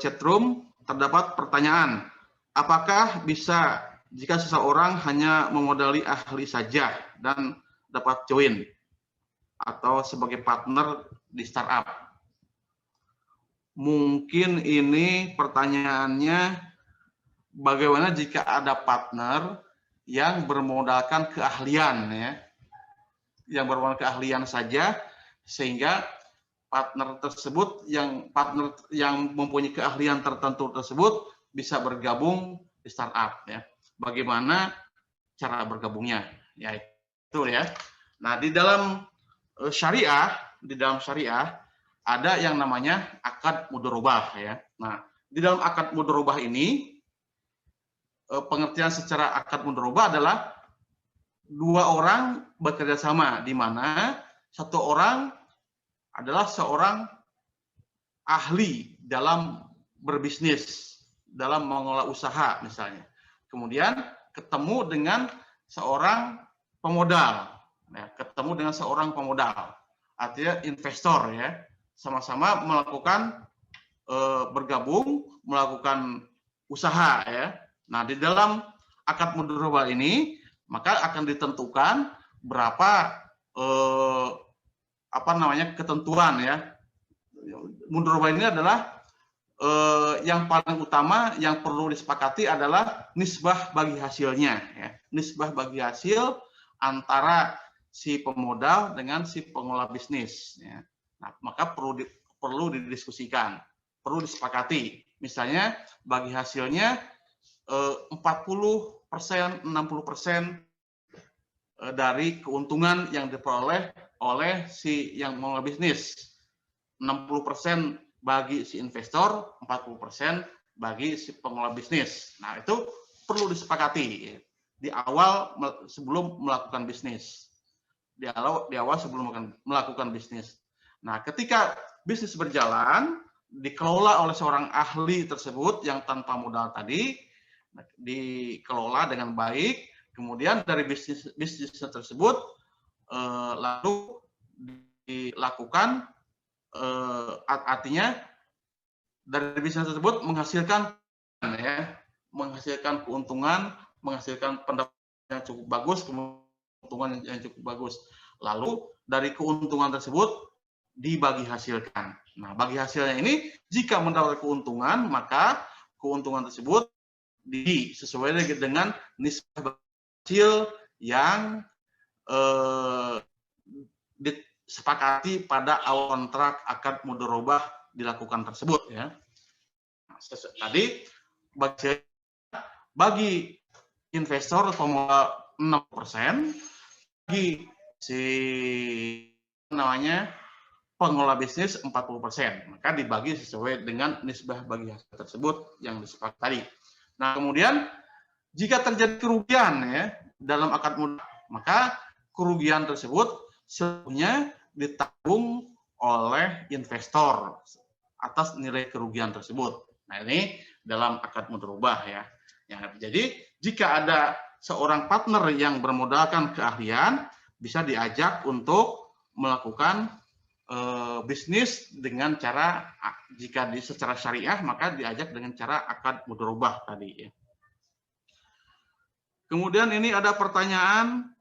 chatroom terdapat pertanyaan, apakah bisa jika seseorang hanya memodali ahli saja dan dapat join atau sebagai partner di startup? Mungkin ini pertanyaannya, bagaimana jika ada partner yang bermodalkan keahlian ya, yang bermodalkan keahlian saja, sehingga partner yang mempunyai keahlian tertentu tersebut bisa bergabung di startup ya. Bagaimana cara bergabungnya? Ya itu ya. Nah, di dalam syariah ada yang namanya akad mudharabah ya. Nah, di dalam akad mudharabah ini pengertian secara akad mudharabah adalah dua orang bekerja sama, di mana satu orang adalah seorang ahli dalam berbisnis, dalam mengelola usaha misalnya. Kemudian ketemu dengan seorang pemodal, ya, artinya investor ya. Sama-sama melakukan bergabung melakukan usaha ya. Nah, di dalam akad mudharabah ini maka akan ditentukan berapa ketentuan ya. Mudharabah ini adalah yang paling utama yang perlu disepakati adalah nisbah bagi hasilnya ya. Nisbah bagi hasil antara si pemodal dengan si pengelola bisnis ya. Nah, maka perlu didiskusikan, perlu disepakati. Misalnya bagi hasilnya 40%, 60% dari keuntungan yang diperoleh oleh si yang mengelola bisnis. 60% bagi si investor, 40% bagi si pengelola bisnis. Nah, itu perlu disepakati di awal sebelum melakukan bisnis. Di awal sebelum melakukan bisnis. Nah, ketika bisnis berjalan, dikelola oleh seorang ahli tersebut yang tanpa modal tadi, dikelola dengan baik, kemudian dari bisnis tersebut lalu dilakukan, artinya dari bisnis tersebut menghasilkan keuntungan, menghasilkan pendapatan yang cukup bagus, keuntungan yang cukup bagus. Lalu dari keuntungan tersebut dibagi hasilkan. Nah, bagi hasilnya ini jika mendapat keuntungan, maka keuntungan tersebut disesuaikan dengan nisbah hasil yang disepakati pada awal kontrak akad mudharabah dilakukan tersebut ya. Nah, tadi bagi investor pemodal 6%, bagi si pengelola bisnis 40%, maka dibagi sesuai dengan nisbah bagi hasil tersebut yang disepakati tadi. Nah, kemudian jika terjadi kerugian ya dalam akad mudharabah, maka kerugian tersebut seluruhnya ditanggung oleh investor atas nilai kerugian tersebut. Nah, ini dalam akad mudharabah ya. Jadi jika ada seorang partner yang bermodalkan keahlian, bisa diajak untuk melakukan bisnis dengan cara, jika secara syariah maka diajak dengan cara akad mudharabah tadi ya. Kemudian ini ada pertanyaan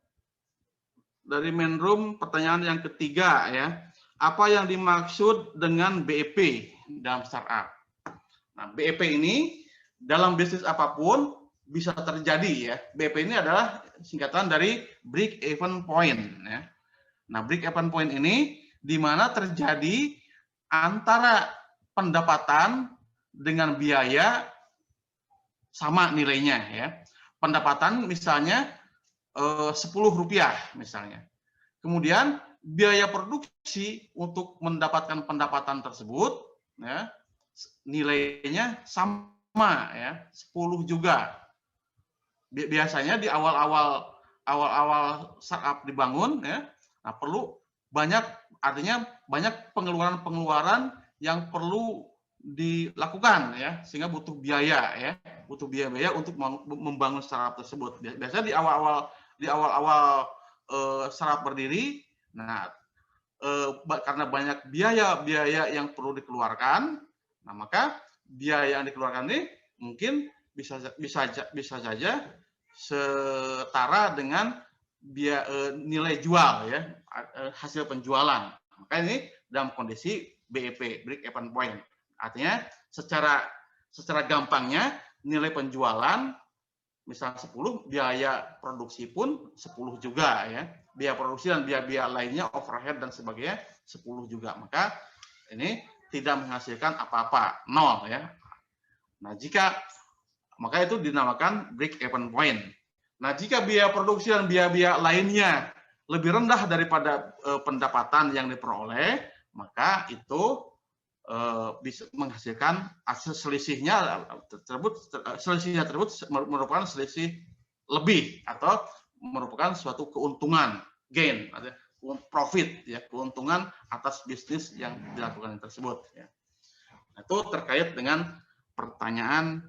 dari Menrum, pertanyaan yang ketiga ya. Apa yang dimaksud dengan BEP dalam startup? Nah, BEP ini dalam bisnis apapun bisa terjadi ya. BEP ini adalah singkatan dari break even point ya. Nah, break even point ini di mana terjadi antara pendapatan dengan biaya sama nilainya ya. Pendapatan misalnya Rp10 misalnya. Kemudian biaya produksi untuk mendapatkan pendapatan tersebut ya, nilainya sama ya, 10 juga. Biasanya di awal-awal startup dibangun ya, nah perlu banyak, artinya banyak pengeluaran yang perlu dilakukan ya, sehingga butuh biaya ya, butuh biaya untuk membangun startup tersebut. Biasanya di awal-awal startup berdiri, nah karena banyak biaya yang perlu dikeluarkan, nah maka biaya yang dikeluarkan ini mungkin bisa saja setara dengan nilai jual ya, hasil penjualan. Maka ini dalam kondisi BEP, break even point. Artinya secara gampangnya nilai penjualan misal 10, biaya produksi pun 10 juga ya. Biaya produksi dan biaya lainnya, overhead dan sebagainya 10 juga. Maka ini tidak menghasilkan apa-apa, 0 ya. Nah, maka itu dinamakan break even point. Nah, jika biaya produksi dan biaya lainnya lebih rendah daripada pendapatan yang diperoleh, maka itu bisa menghasilkan selisihnya tersebut merupakan selisih lebih atau merupakan suatu keuntungan, gain, profit ya, keuntungan atas bisnis yang dilakukan tersebut ya. Nah, itu terkait dengan pertanyaan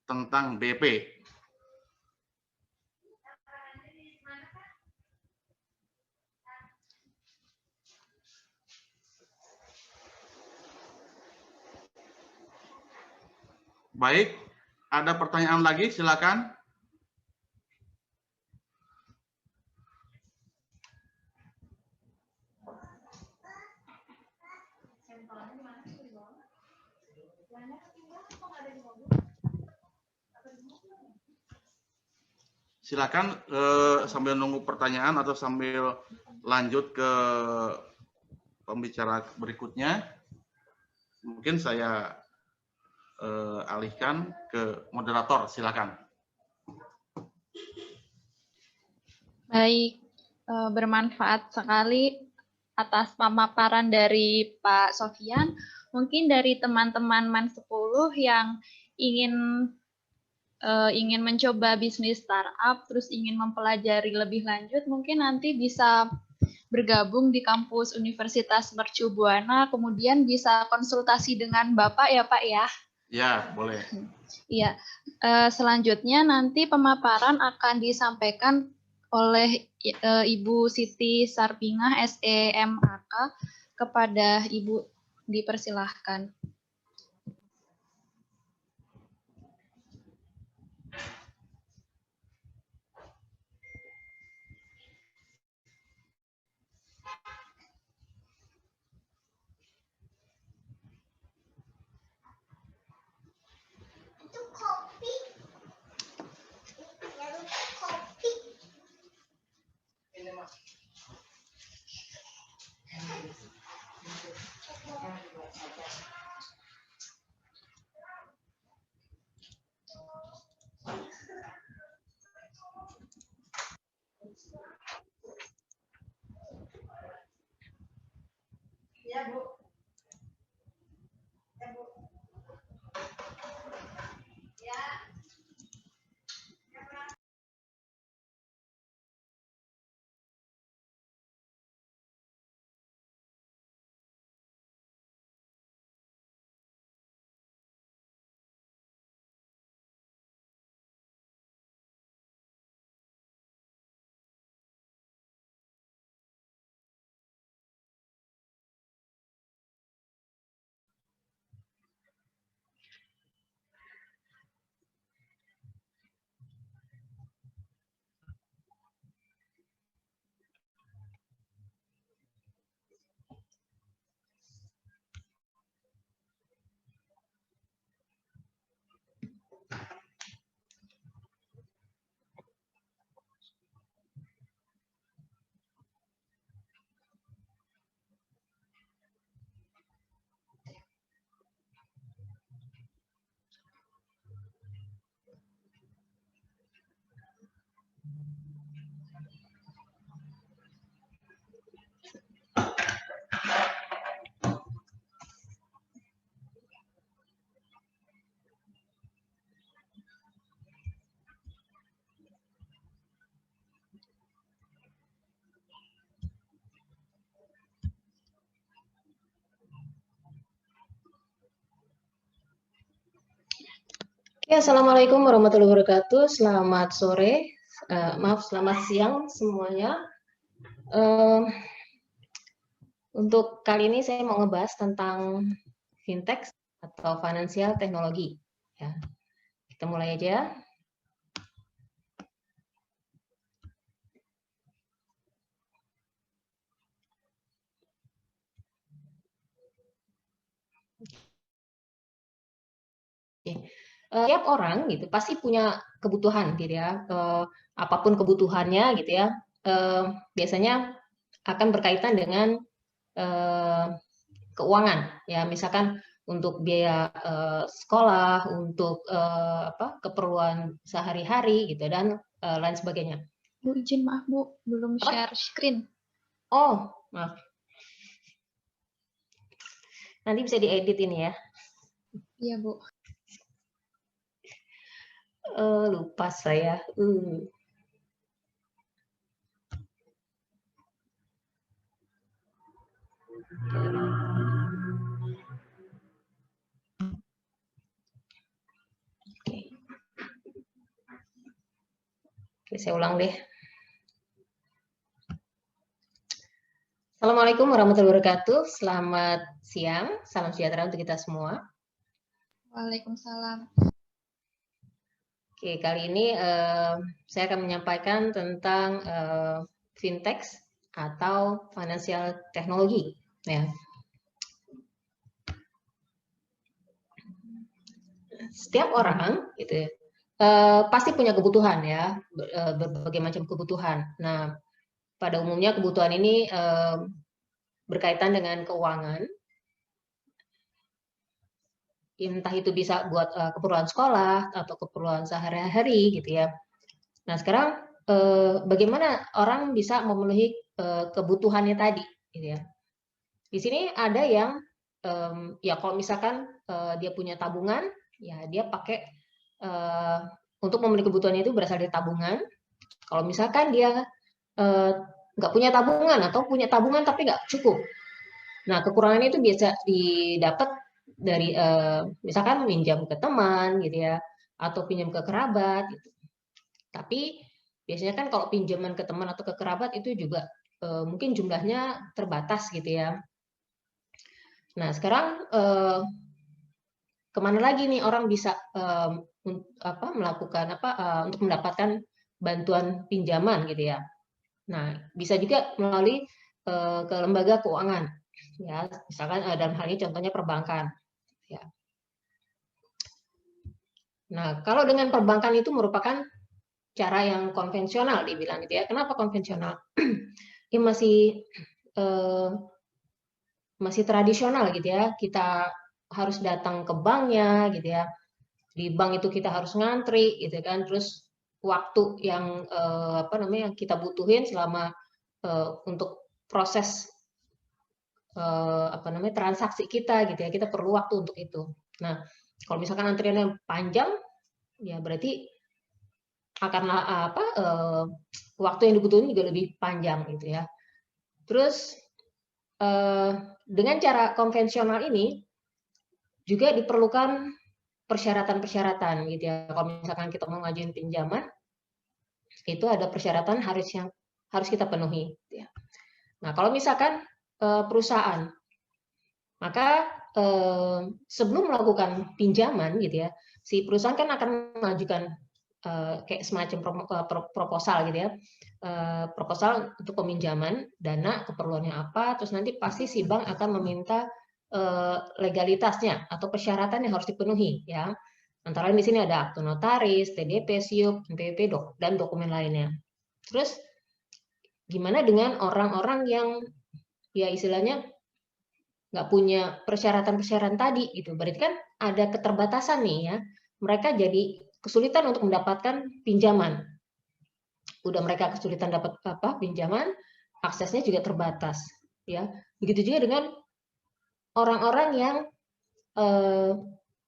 tentang BP. Baik, ada pertanyaan lagi, silakan. Silakan sambil nunggu pertanyaan atau sambil lanjut ke pembicara berikutnya. Mungkin saya alihkan ke moderator, silakan. Baik, bermanfaat sekali atas pemaparan dari Pak Sofyan. Mungkin dari teman-teman MAN 10 yang ingin mencoba bisnis startup, terus ingin mempelajari lebih lanjut, mungkin nanti bisa bergabung di kampus Universitas Mercu Buana, kemudian bisa konsultasi dengan Bapak ya Pak ya. Ya, boleh. Iya, selanjutnya nanti pemaparan akan disampaikan oleh Ibu Siti Sarpingah, SEMAK, kepada Ibu, dipersilahkan. Ya, Assalamualaikum warahmatullahi wabarakatuh. Selamat sore, selamat siang semuanya. Untuk kali ini saya mau ngebahas tentang fintech atau financial technology. Ya, kita mulai aja. Tiap orang gitu pasti punya kebutuhan gitu ya, apapun kebutuhannya gitu ya, biasanya akan berkaitan dengan keuangan ya, misalkan untuk biaya sekolah, untuk keperluan sehari-hari gitu dan lain sebagainya. Bu, izin maaf Bu, belum share screen. Oh, maaf. Nanti bisa diedit ini ya. Iya Bu. Lupa saya. Oke, saya ulang deh. Assalamualaikum warahmatullahi wabarakatuh. Selamat siang, salam sejahtera untuk kita semua. Waalaikumsalam. Oke, kali ini saya akan menyampaikan tentang fintech atau financial technology. Ya. Setiap orang gitu pasti punya kebutuhan ya, berbagai macam kebutuhan. Nah, pada umumnya kebutuhan ini berkaitan dengan keuangan. Entah itu bisa buat keperluan sekolah atau keperluan sehari-hari gitu ya. Nah, sekarang bagaimana orang bisa memenuhi kebutuhannya tadi gitu ya. Di sini ada yang ya kalau misalkan dia punya tabungan, ya dia pakai untuk memenuhi kebutuhannya itu berasal dari tabungan. Kalau misalkan dia nggak punya tabungan atau punya tabungan tapi nggak cukup, nah kekurangannya itu biasa didapat dari misalkan minjam ke teman gitu ya, atau pinjam ke kerabat gitu. Tapi biasanya kan kalau pinjaman ke teman atau ke kerabat itu juga mungkin jumlahnya terbatas gitu ya. Nah sekarang kemana lagi nih orang bisa melakukan untuk mendapatkan bantuan pinjaman gitu ya. Nah bisa juga melalui ke lembaga keuangan ya, misalkan dalam hal ini contohnya perbankan. Ya. Nah, kalau dengan perbankan itu merupakan cara yang konvensional dibilang gitu ya. Kenapa konvensional? Ini masih tradisional gitu ya. Kita harus datang ke banknya gitu ya. Di bank itu kita harus ngantri gitu kan. Terus waktu yang kita butuhin selama untuk proses transaksi kita gitu ya. Kita perlu waktu untuk itu. Nah, kalau misalkan antriannya panjang, ya berarti akan waktu yang dibutuhkan juga lebih panjang gitu ya. Terus dengan cara konvensional ini juga diperlukan persyaratan-persyaratan gitu ya. Kalau misalkan kita mau ngajuin pinjaman, itu ada persyaratan yang harus kita penuhi. Gitu ya. Nah, kalau misalkan perusahaan, maka sebelum melakukan pinjaman gitu ya, si perusahaan kan akan mengajukan kayak semacam proposal gitu ya, proposal untuk peminjaman dana, keperluannya apa, terus nanti pasti si bank akan meminta legalitasnya atau persyaratan yang harus dipenuhi ya. Antara lain di sini ada akte notaris, TDP, SIUP, NPWP, dan dokumen lainnya. Terus gimana dengan orang-orang yang ya istilahnya nggak punya persyaratan-persyaratan tadi gitu, berarti kan ada keterbatasan nih ya, mereka jadi kesulitan untuk mendapatkan pinjaman. Udah mereka kesulitan dapat pinjaman, aksesnya juga terbatas ya. Begitu juga dengan orang-orang yang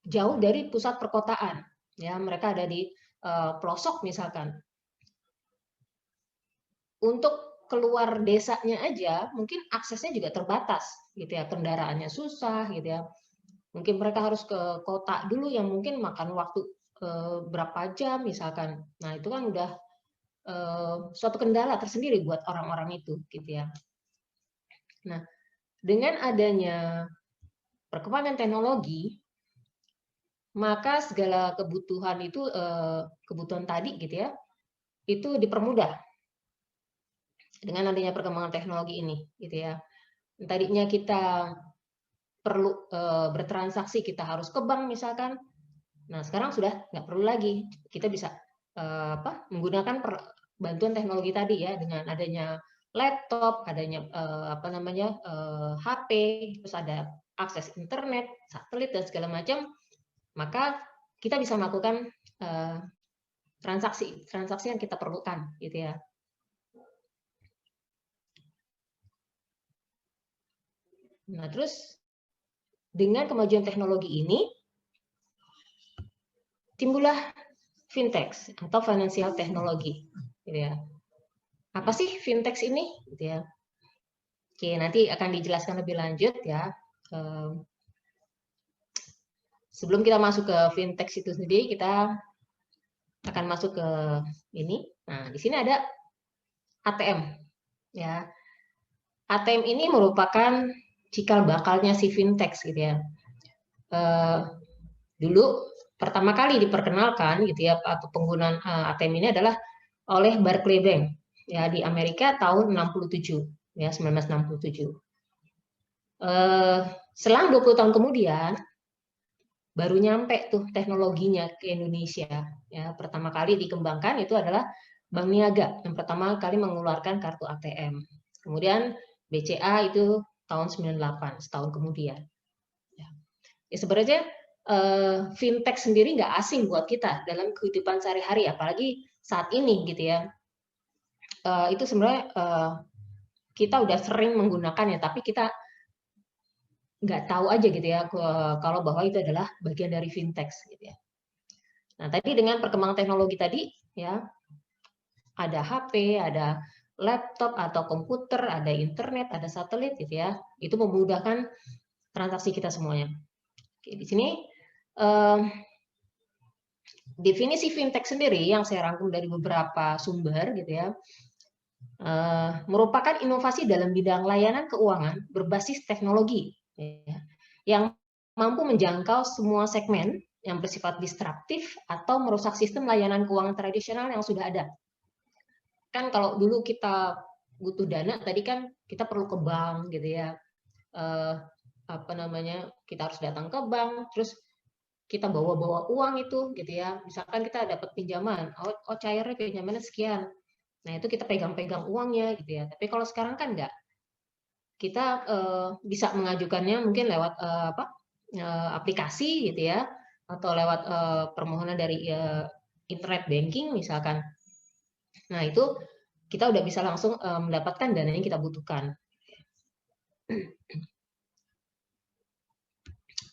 jauh dari pusat perkotaan ya, mereka ada di pelosok misalkan. Untuk keluar desanya aja mungkin aksesnya juga terbatas gitu ya, kendaraannya susah gitu ya. Mungkin mereka harus ke kota dulu yang mungkin makan waktu berapa jam misalkan. Nah, itu kan udah suatu kendala tersendiri buat orang-orang itu, gitu ya. Nah, dengan adanya perkembangan teknologi, maka segala kebutuhan itu, kebutuhan tadi gitu ya, itu dipermudah dengan adanya perkembangan teknologi ini, gitu ya. Tadinya kita perlu bertransaksi, kita harus ke bank misalkan. Nah, sekarang sudah nggak perlu lagi. Kita bisa menggunakan bantuan teknologi tadi ya, dengan adanya laptop, adanya HP, terus ada akses internet, satelit dan segala macam, maka kita bisa melakukan transaksi yang kita perlukan, gitu ya. Nah, terus dengan kemajuan teknologi ini timbullah fintech atau financial technology, gitu ya. Apa sih fintech ini, gitu ya? Oke, nanti akan dijelaskan lebih lanjut ya. Sebelum kita masuk ke fintech itu sendiri, kita akan masuk ke ini. Nah, di sini ada ATM, ya. ATM ini merupakan cikal bakalnya si fintech, gitu ya. Dulu pertama kali diperkenalkan, gitu ya, atau penggunaan ATM ini adalah oleh Barclays Bank, ya, di Amerika tahun 67, ya, 1967. Selang 20 tahun kemudian baru nyampe tuh teknologinya ke Indonesia. Ya, pertama kali dikembangkan itu adalah Bank Niaga yang pertama kali mengeluarkan kartu ATM. Kemudian BCA itu tahun 98, setahun kemudian. Ya, sebenarnya fintech sendiri nggak asing buat kita dalam kehidupan sehari-hari, apalagi saat ini, gitu ya. Itu sebenarnya kita udah sering menggunakannya, tapi kita nggak tahu aja gitu ya kalau bahwa itu adalah bagian dari fintech, gitu ya. Nah, tadi dengan perkembangan teknologi tadi ya, ada HP, ada laptop atau komputer, ada internet, ada satelit, gitu ya. Itu memudahkan transaksi kita semuanya. Oke, di sini definisi fintech sendiri yang saya rangkum dari beberapa sumber, gitu ya, merupakan inovasi dalam bidang layanan keuangan berbasis teknologi, ya, yang mampu menjangkau semua segmen yang bersifat disruptif atau merusak sistem layanan keuangan tradisional yang sudah ada. Kan kalau dulu kita butuh dana, tadi kan kita perlu ke bank, gitu ya. Kita harus datang ke bank, terus kita bawa uang itu, gitu ya. Misalkan kita dapat pinjaman, cairnya pinjamannya sekian. Nah, itu kita pegang-pegang uangnya, gitu ya. Tapi kalau sekarang kan enggak. Kita bisa mengajukannya mungkin lewat aplikasi, gitu ya, atau lewat permohonan dari internet banking misalkan. Nah, itu kita udah bisa langsung mendapatkan dana yang kita butuhkan.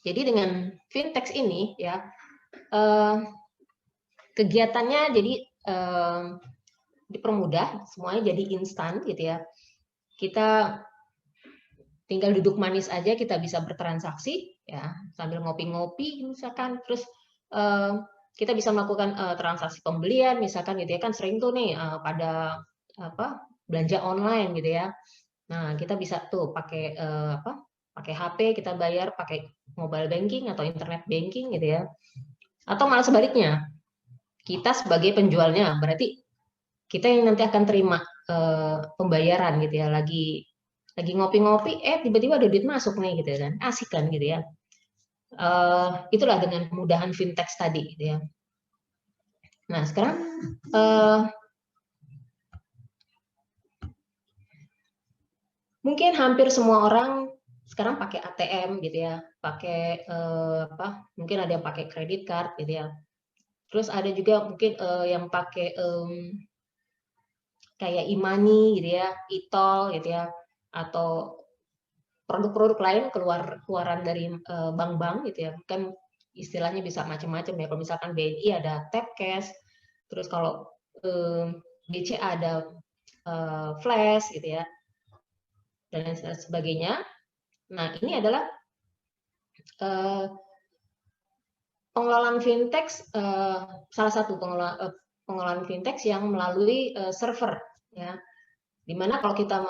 Jadi dengan fintech ini ya, kegiatannya jadi dipermudah, semuanya jadi instan, gitu ya. Kita tinggal duduk manis aja, kita bisa bertransaksi ya, sambil ngopi-ngopi misalkan, terus kita bisa melakukan transaksi pembelian misalkan, gitu ya. Kan sering tuh nih pada belanja online, gitu ya. Nah, kita bisa tuh pakai pakai HP, kita bayar pakai mobile banking atau internet banking, gitu ya. Atau malah sebaliknya, kita sebagai penjualnya, berarti kita yang nanti akan terima pembayaran, gitu ya. Lagi ngopi-ngopi, tiba-tiba ada duit masuk nih, gitu kan, asik kan, gitu ya. Itulah dengan kemudahan fintech tadi, gitu ya. Nah, sekarang mungkin hampir semua orang sekarang pakai ATM, gitu ya, pakai mungkin ada yang pakai kredit card, gitu ya. Terus ada juga mungkin yang pakai kayak e-money, gitu ya, e-tol, gitu ya, atau produk-produk lain keluaran dari bank-bank, gitu ya. Kan istilahnya bisa macam-macam ya. Kalau misalkan BNI ada tap cash, terus kalau BCA ada flash, gitu ya, dan lain sebagainya. Nah, ini adalah pengelolaan fintech salah satu pengelolaan fintech yang melalui server, ya. Dimana kalau kita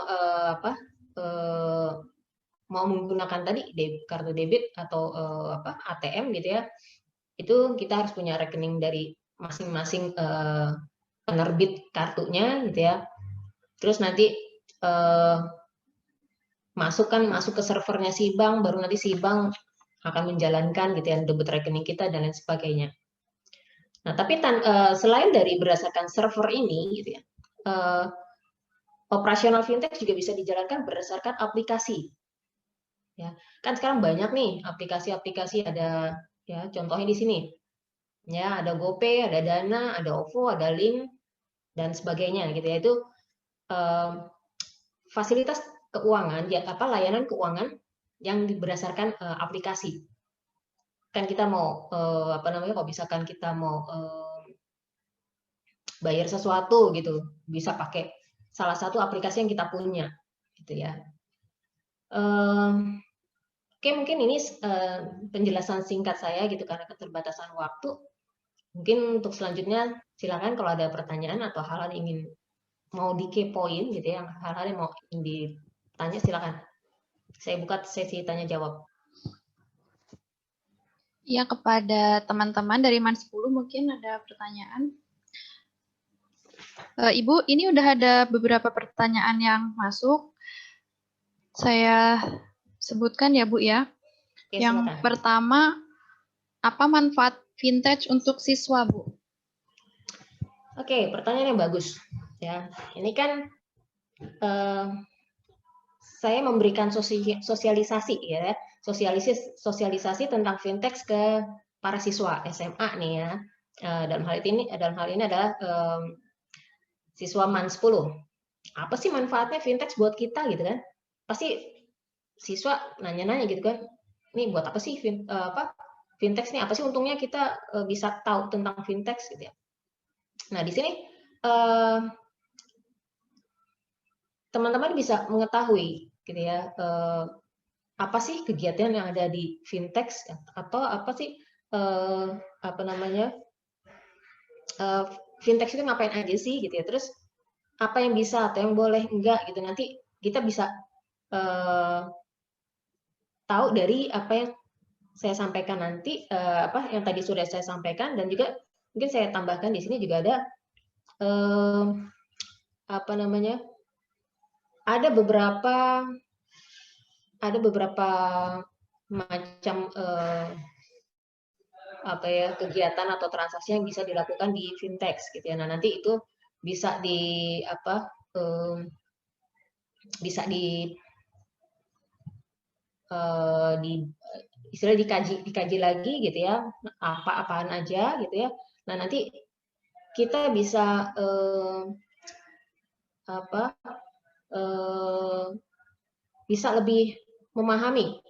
mau menggunakan tadi kartu debit atau ATM gitu ya, itu kita harus punya rekening dari masing-masing penerbit kartunya gitu ya. Terus nanti masuk ke servernya si bank, baru nanti si bank akan menjalankan gitu ya debit rekening kita dan lain sebagainya. Nah, tapi selain dari berdasarkan server ini gitu ya, operasional fintech juga bisa dijalankan berdasarkan aplikasi. Ya, kan sekarang banyak nih aplikasi-aplikasi, ada ya contohnya di sini. Ya, ada GoPay, ada Dana, ada OVO, ada Link dan sebagainya gitu ya. Itu fasilitas keuangan, ya layanan keuangan yang berdasarkan aplikasi. Kan kita mau kalau misalkan kita mau bayar sesuatu gitu, bisa pakai salah satu aplikasi yang kita punya gitu ya. Oke, mungkin ini penjelasan singkat saya gitu karena keterbatasan waktu. Mungkin untuk selanjutnya silakan kalau ada pertanyaan atau hal-hal yang ingin mau dikepoin gitu ya, hal-hal yang mau ditanya silakan. Saya buka sesi tanya jawab. Ya, kepada teman-teman dari MAN 10 mungkin ada pertanyaan. Ibu, ini udah ada beberapa pertanyaan yang masuk. Saya sebutkan ya, Bu ya. Oke, yang silakan. Pertama, apa manfaat fintech untuk siswa, Bu? Oke, pertanyaan yang bagus. Ya, ini kan saya memberikan sosialisasi ya, sosialisasi tentang fintech ke para siswa SMA nih ya. Dalam hal ini adalah siswa MAN 10. Apa sih manfaatnya fintech buat kita gitu kan? Pasti siswa nanya-nanya gitu kan. Ini buat apa sih fintech nih? Apa sih untungnya kita bisa tahu tentang fintech gitu ya. Nah, di sini teman-teman bisa mengetahui gitu ya, apa sih kegiatan yang ada di fintech atau apa sih fintech itu ngapain aja sih gitu ya. Terus apa yang bisa atau yang boleh enggak gitu, nanti kita bisa tahu dari apa yang saya sampaikan nanti, yang tadi sudah saya sampaikan, dan juga mungkin saya tambahkan di sini juga ada ada beberapa macam kegiatan atau transaksi yang bisa dilakukan di fintech gitu ya. Nah, nanti itu bisa dikaji lagi gitu ya, apaan aja gitu ya. Nah, nanti kita bisa bisa lebih memahami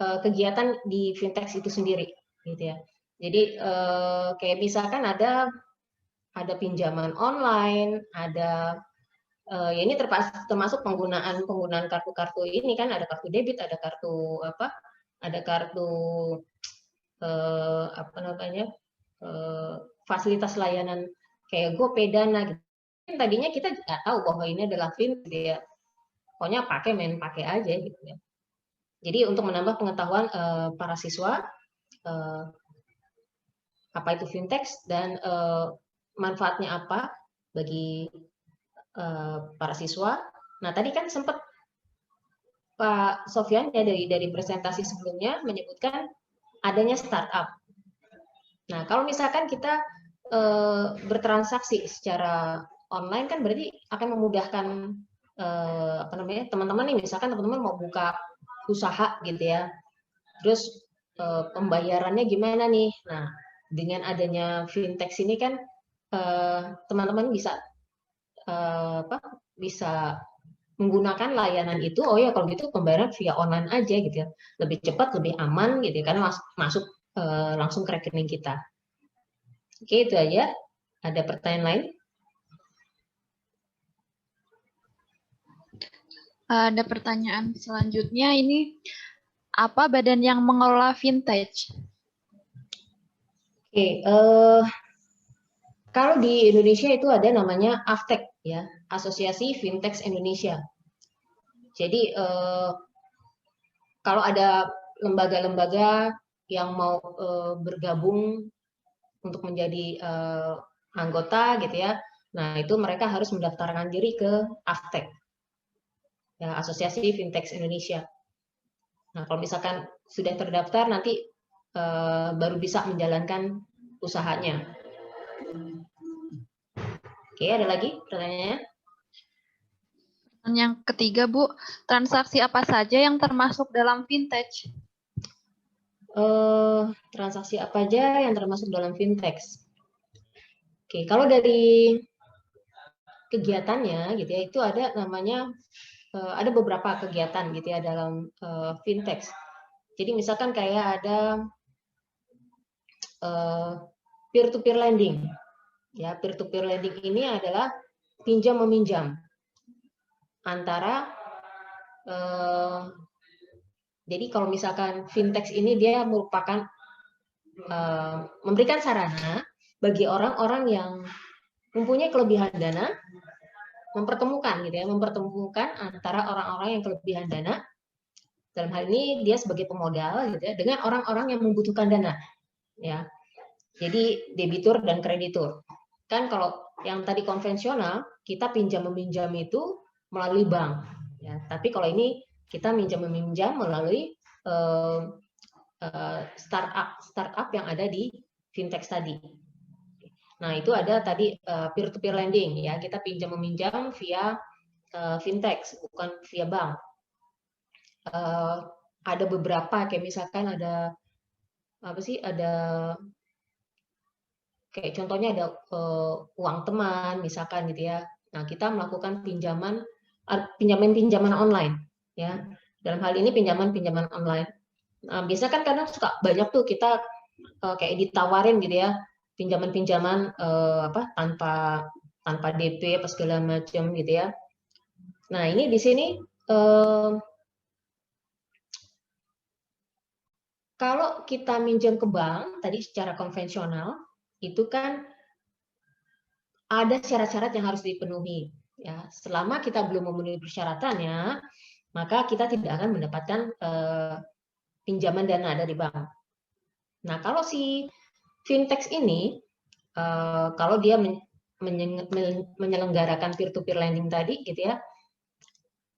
kegiatan di fintech itu sendiri gitu ya. Jadi kayak misalkan ada pinjaman online, ada ya ini termasuk penggunaan kartu-kartu ini kan, ada kartu debit, ada kartu fasilitas layanan kayak GoPay, Dana gitu. Tadinya kita nggak tahu bahwa ini adalah fintech ya. Pokoknya main pakai aja gitu ya. Jadi untuk menambah pengetahuan para siswa apa itu fintech dan manfaatnya apa bagi para siswa. Nah, tadi kan sempat Pak Sofyan ya dari presentasi sebelumnya menyebutkan adanya startup. Nah, kalau misalkan kita bertransaksi secara online kan berarti akan memudahkan teman-teman nih, misalkan teman-teman mau buka usaha gitu ya. Terus pembayarannya gimana nih? Nah, dengan adanya fintech ini kan teman-teman bisa bisa menggunakan layanan itu. Oh ya, kalau gitu pembayaran via online aja gitu ya, lebih cepat, lebih aman gitu ya, karena masuk langsung ke rekening kita. Oke, itu aja. Ada pertanyaan lain? Ada pertanyaan selanjutnya ini, Apa badan yang mengelola vintage? Oke, kalau di Indonesia itu ada namanya AFTEC ya, Asosiasi Fintech Indonesia. Jadi kalau ada lembaga-lembaga yang mau bergabung untuk menjadi anggota gitu ya, nah itu mereka harus mendaftarkan diri ke AFTEC, ya, Asosiasi Fintech Indonesia. Nah kalau misalkan sudah terdaftar nanti baru bisa menjalankan usahanya. Oke, ada lagi pertanyaannya? Yang ketiga, Bu, transaksi apa saja yang termasuk dalam vintage? Transaksi apa aja yang termasuk dalam fintech? Oke, kalau dari kegiatannya gitu ya, itu ada namanya ada beberapa kegiatan gitu ya dalam fintech. Jadi misalkan kayak ada peer-to-peer lending. Ya, peer-to-peer lending ini adalah pinjam meminjam antara jadi kalau misalkan fintech ini dia merupakan memberikan sarana bagi orang-orang yang mempunyai kelebihan dana mempertemukan gitu ya, mempertemukan antara orang-orang yang kelebihan dana, dalam hal ini dia sebagai pemodal gitu ya, dengan orang-orang yang membutuhkan dana ya. Jadi debitur dan kreditur. Kan kalau yang tadi konvensional kita pinjam meminjam itu melalui bank ya, tapi kalau ini kita minjam meminjam melalui startup yang ada di fintech tadi. Nah, itu ada tadi peer-to-peer lending ya, kita pinjam meminjam via fintech bukan via bank. Ada beberapa kayak misalkan ada apa sih, ada kayak contohnya ada uang teman misalkan gitu ya. Nah, kita melakukan pinjaman online ya. Dalam hal ini pinjaman online. Nah, biasanya kan kadang suka banyak tuh kita kayak ditawarin gitu ya, pinjaman-pinjaman tanpa DP apa segala macam gitu ya. Nah, ini di sini kalau kita minjem ke bank tadi secara konvensional itu kan ada syarat-syarat yang harus dipenuhi ya. Selama kita belum memenuhi persyaratannya, maka kita tidak akan mendapatkan pinjaman dana dari bank. Nah, kalau si fintech ini kalau dia menyelenggarakan peer-to-peer lending tadi gitu ya,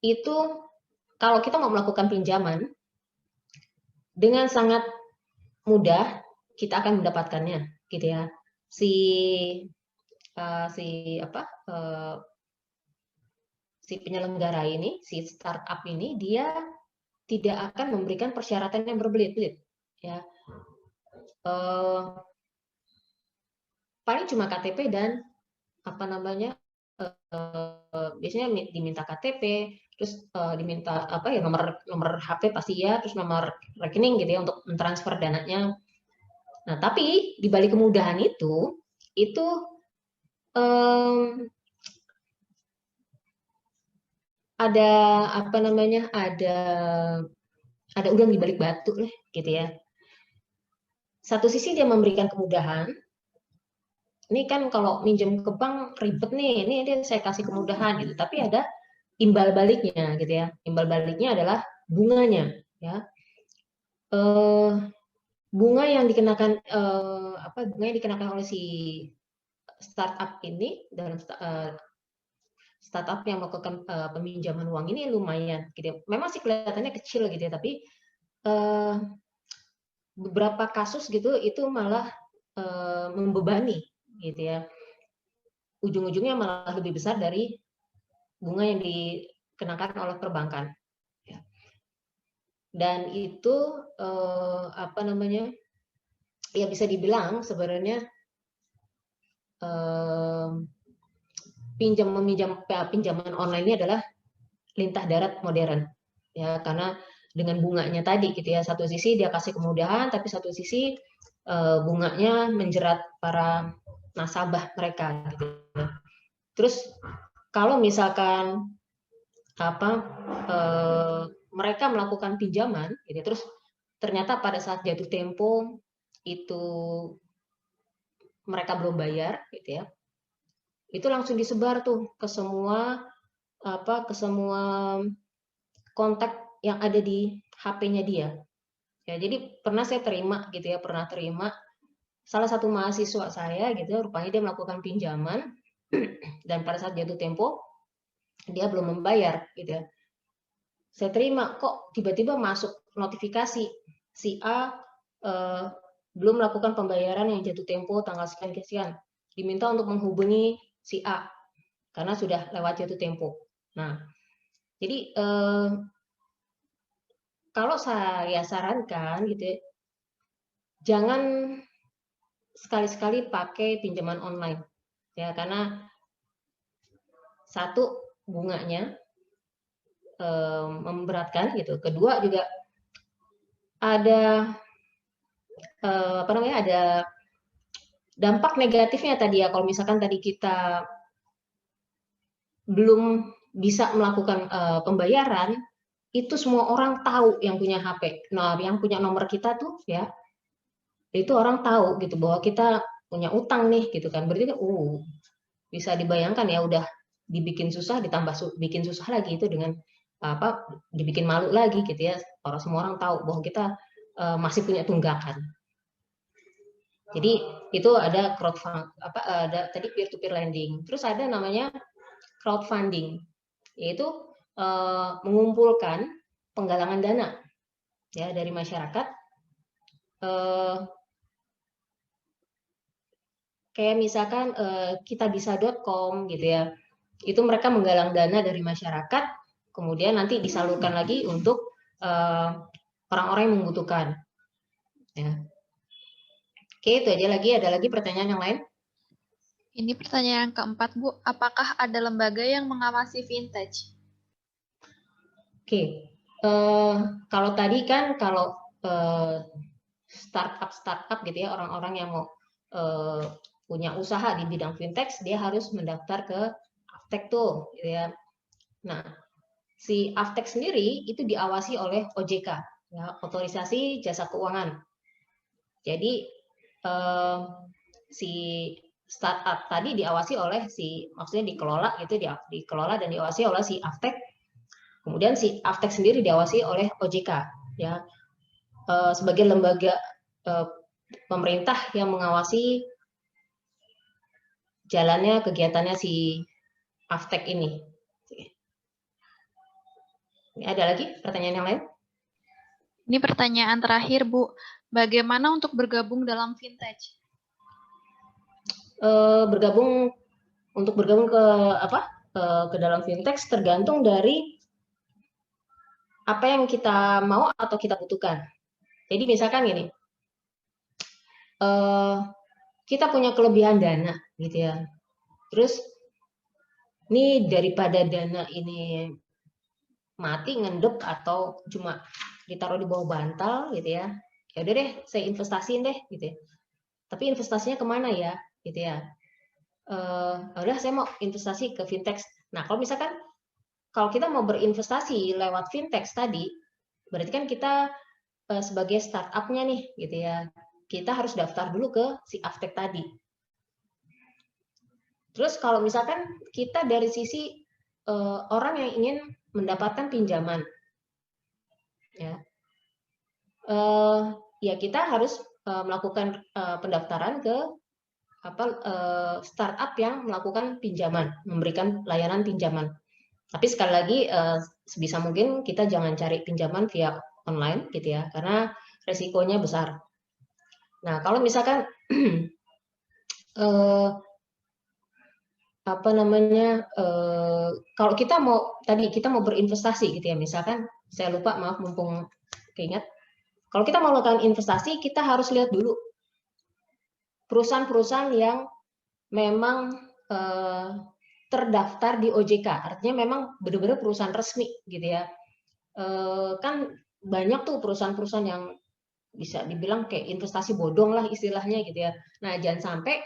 itu kalau kita mau melakukan pinjaman dengan sangat mudah kita akan mendapatkannya gitu ya. Si penyelenggara ini, si startup ini dia tidak akan memberikan persyaratan yang berbelit-belit ya. Paling cuma KTP dan apa namanya, biasanya diminta KTP, terus diminta apa ya, nomor HP pasti ya, terus nomor rekening gitu ya untuk mentransfer dananya. Nah, tapi di balik kemudahan itu ada apa namanya, ada udang di balik batu lah gitu ya. Satu sisi dia memberikan kemudahan. Ini kan kalau minjem ke bank ribet nih, ini dia saya kasih kemudahan gitu. Tapi ada imbal baliknya gitu ya. Imbal baliknya adalah bunganya ya. Bunga yang dikenakan bunga yang dikenakan oleh si startup ini dalam startup yang melakukan peminjaman uang ini lumayan gitu ya. Memang sih kelihatannya kecil gitu ya, tapi beberapa kasus gitu itu malah membebani gitu ya. Ujung-ujungnya malah lebih besar dari bunga yang dikenakan oleh perbankan. Dan itu apa namanya, ya bisa dibilang sebenarnya pinjaman online ini adalah lintah darat modern ya, karena dengan bunganya tadi gitu ya, satu sisi dia kasih kemudahan tapi satu sisi bunganya menjerat para nasabah mereka gitu. Terus kalau misalkan mereka melakukan pinjaman, gitu, terus ternyata pada saat jatuh tempo itu mereka belum bayar, gitu ya, itu langsung disebar tuh ke semua kontak yang ada di HP-nya dia. Ya, jadi pernah saya terima gitu ya, salah satu mahasiswa saya gitu, rupanya dia melakukan pinjaman dan pada saat jatuh tempo dia belum membayar gitu ya. Saya terima kok tiba-tiba masuk notifikasi si A belum melakukan pembayaran yang jatuh tempo tanggal sekian, diminta untuk menghubungi si A karena sudah lewat jatuh tempo. Nah, jadi kalau saya sarankan gitu ya, jangan sekali-sekali pakai pinjaman online ya, karena satu, bunganya memberatkan gitu, kedua juga ada ada dampak negatifnya tadi ya, kalau misalkan tadi kita belum bisa melakukan pembayaran, itu semua orang tahu yang punya HP. Nah, yang punya nomor kita tuh ya, itu orang tahu gitu bahwa kita punya utang nih gitu kan. Berarti kan bisa dibayangkan ya, udah dibikin susah ditambah bikin susah lagi itu dengan dibikin malu lagi gitu ya. Semua orang tahu bahwa kita masih punya tunggakan. Jadi itu ada ada tadi peer-to-peer lending. Terus ada namanya crowdfunding, yaitu mengumpulkan penggalangan dana ya dari masyarakat. Kayak misalkan kitabisa.com gitu ya, itu mereka menggalang dana dari masyarakat, kemudian nanti disalurkan lagi untuk orang-orang yang membutuhkan. Ya. Oke, itu aja lagi. Ada lagi pertanyaan yang lain? Ini pertanyaan yang keempat, Bu. Apakah ada lembaga yang mengawasi vintage? Oke, kalau tadi kan startup gitu ya, orang-orang yang mau punya usaha di bidang fintech, dia harus mendaftar ke Aftek tuh, gitu ya. Nah, si Aftek sendiri itu diawasi oleh OJK, ya, Otorisasi Jasa Keuangan. Jadi si startup tadi diawasi oleh maksudnya dikelola gitu, dikelola dan diawasi oleh si Aftek. Kemudian si Aftek sendiri diawasi oleh OJK, ya, sebagai lembaga pemerintah yang mengawasi jalannya kegiatannya si Aftek ini. Ada lagi pertanyaan yang lain? Ini pertanyaan terakhir, Bu. Bagaimana untuk bergabung dalam vintage? Untuk bergabung ke dalam vintage tergantung dari apa yang kita mau atau kita butuhkan. Jadi misalkan gini, kita punya kelebihan dana gitu ya. Terus ini daripada dana ini mati ngendep atau cuma ditaruh di bawah bantal gitu ya. Ya udah deh, saya investasiin deh gitu ya. Tapi investasinya kemana ya gitu ya. Udah saya mau investasi ke fintech. Nah, kalau kita mau berinvestasi lewat fintech tadi, berarti kan kita sebagai startupnya nih gitu ya, kita harus daftar dulu ke si Aftek tadi. Terus kalau misalkan kita dari sisi orang yang ingin mendapatkan pinjaman, ya kita harus melakukan pendaftaran ke startup yang melakukan pinjaman, memberikan layanan pinjaman. Tapi sekali lagi sebisa mungkin kita jangan cari pinjaman via online gitu ya, karena resikonya besar. Nah, kalau misalkan kalau kita mau berinvestasi gitu ya, misalkan saya lupa, maaf, mumpung keingat, kalau kita mau melakukan investasi, kita harus lihat dulu perusahaan-perusahaan yang memang terdaftar di OJK, artinya memang benar-benar perusahaan resmi gitu ya. Kan banyak tuh perusahaan-perusahaan yang bisa dibilang kayak investasi bodong lah istilahnya gitu ya. Nah, jangan sampai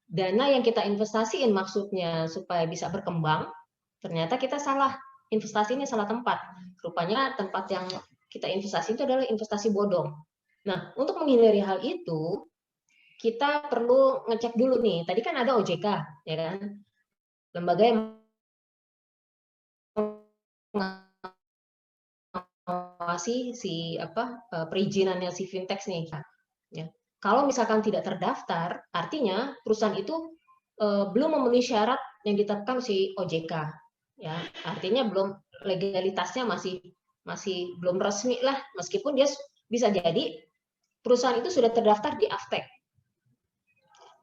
dana yang kita investasiin maksudnya supaya bisa berkembang, ternyata kita salah investasi ini salah tempat. Rupanya tempat yang kita investasi itu adalah investasi bodong. Nah, untuk menghindari hal itu, kita perlu ngecek dulu nih. Tadi kan ada OJK, ya kan? Lembaga yang mengawasi si perizinannya si fintech nih. Ya. Kalau misalkan tidak terdaftar, artinya perusahaan itu belum memenuhi syarat yang ditetapkan si OJK. Ya, artinya belum legalitasnya masih belum resmi lah, meskipun dia bisa jadi perusahaan itu sudah terdaftar di Aftek,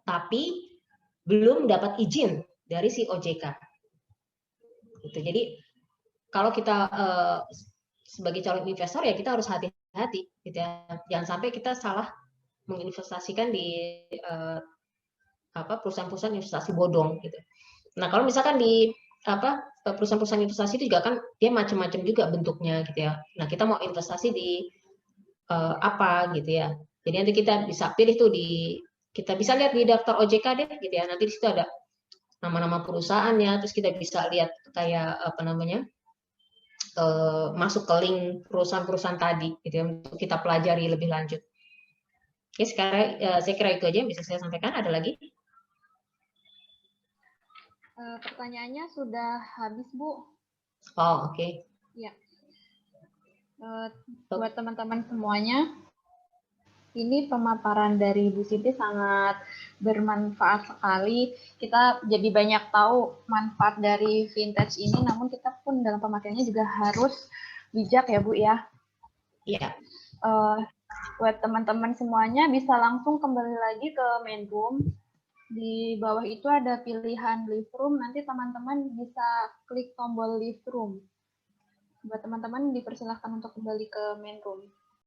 tapi belum dapat izin dari si OJK. Gitu. Jadi kalau kita sebagai calon investor ya kita harus hati-hati, gitu ya. Jangan sampai kita salah menginvestasikan di perusahaan-perusahaan investasi bodong, gitu. Nah kalau misalkan di perusahaan-perusahaan investasi itu juga kan dia macam-macam juga bentuknya, gitu ya. Nah kita mau investasi di apa, gitu ya. Jadi nanti kita bisa pilih tuh kita bisa lihat di daftar OJK deh, gitu ya. Nanti di situ ada nama-nama perusahaannya, terus kita bisa lihat kayak masuk ke link perusahaan-perusahaan tadi, gitu ya, untuk kita pelajari lebih lanjut. Oke, sekarang saya kira itu aja yang bisa saya sampaikan. Ada lagi? Pertanyaannya sudah habis, Bu. Oh, oke. Ya. Buat teman-teman semuanya, ini pemaparan dari Bu Siti sangat bermanfaat sekali. Kita jadi banyak tahu manfaat dari vintage ini, namun kita pun dalam pemakaiannya juga harus bijak ya, Bu ya. Iya. Buat teman-teman semuanya bisa langsung kembali lagi ke main room. Di bawah itu ada pilihan live room, nanti teman-teman bisa klik tombol live room. Buat teman-teman dipersilahkan untuk kembali ke main room.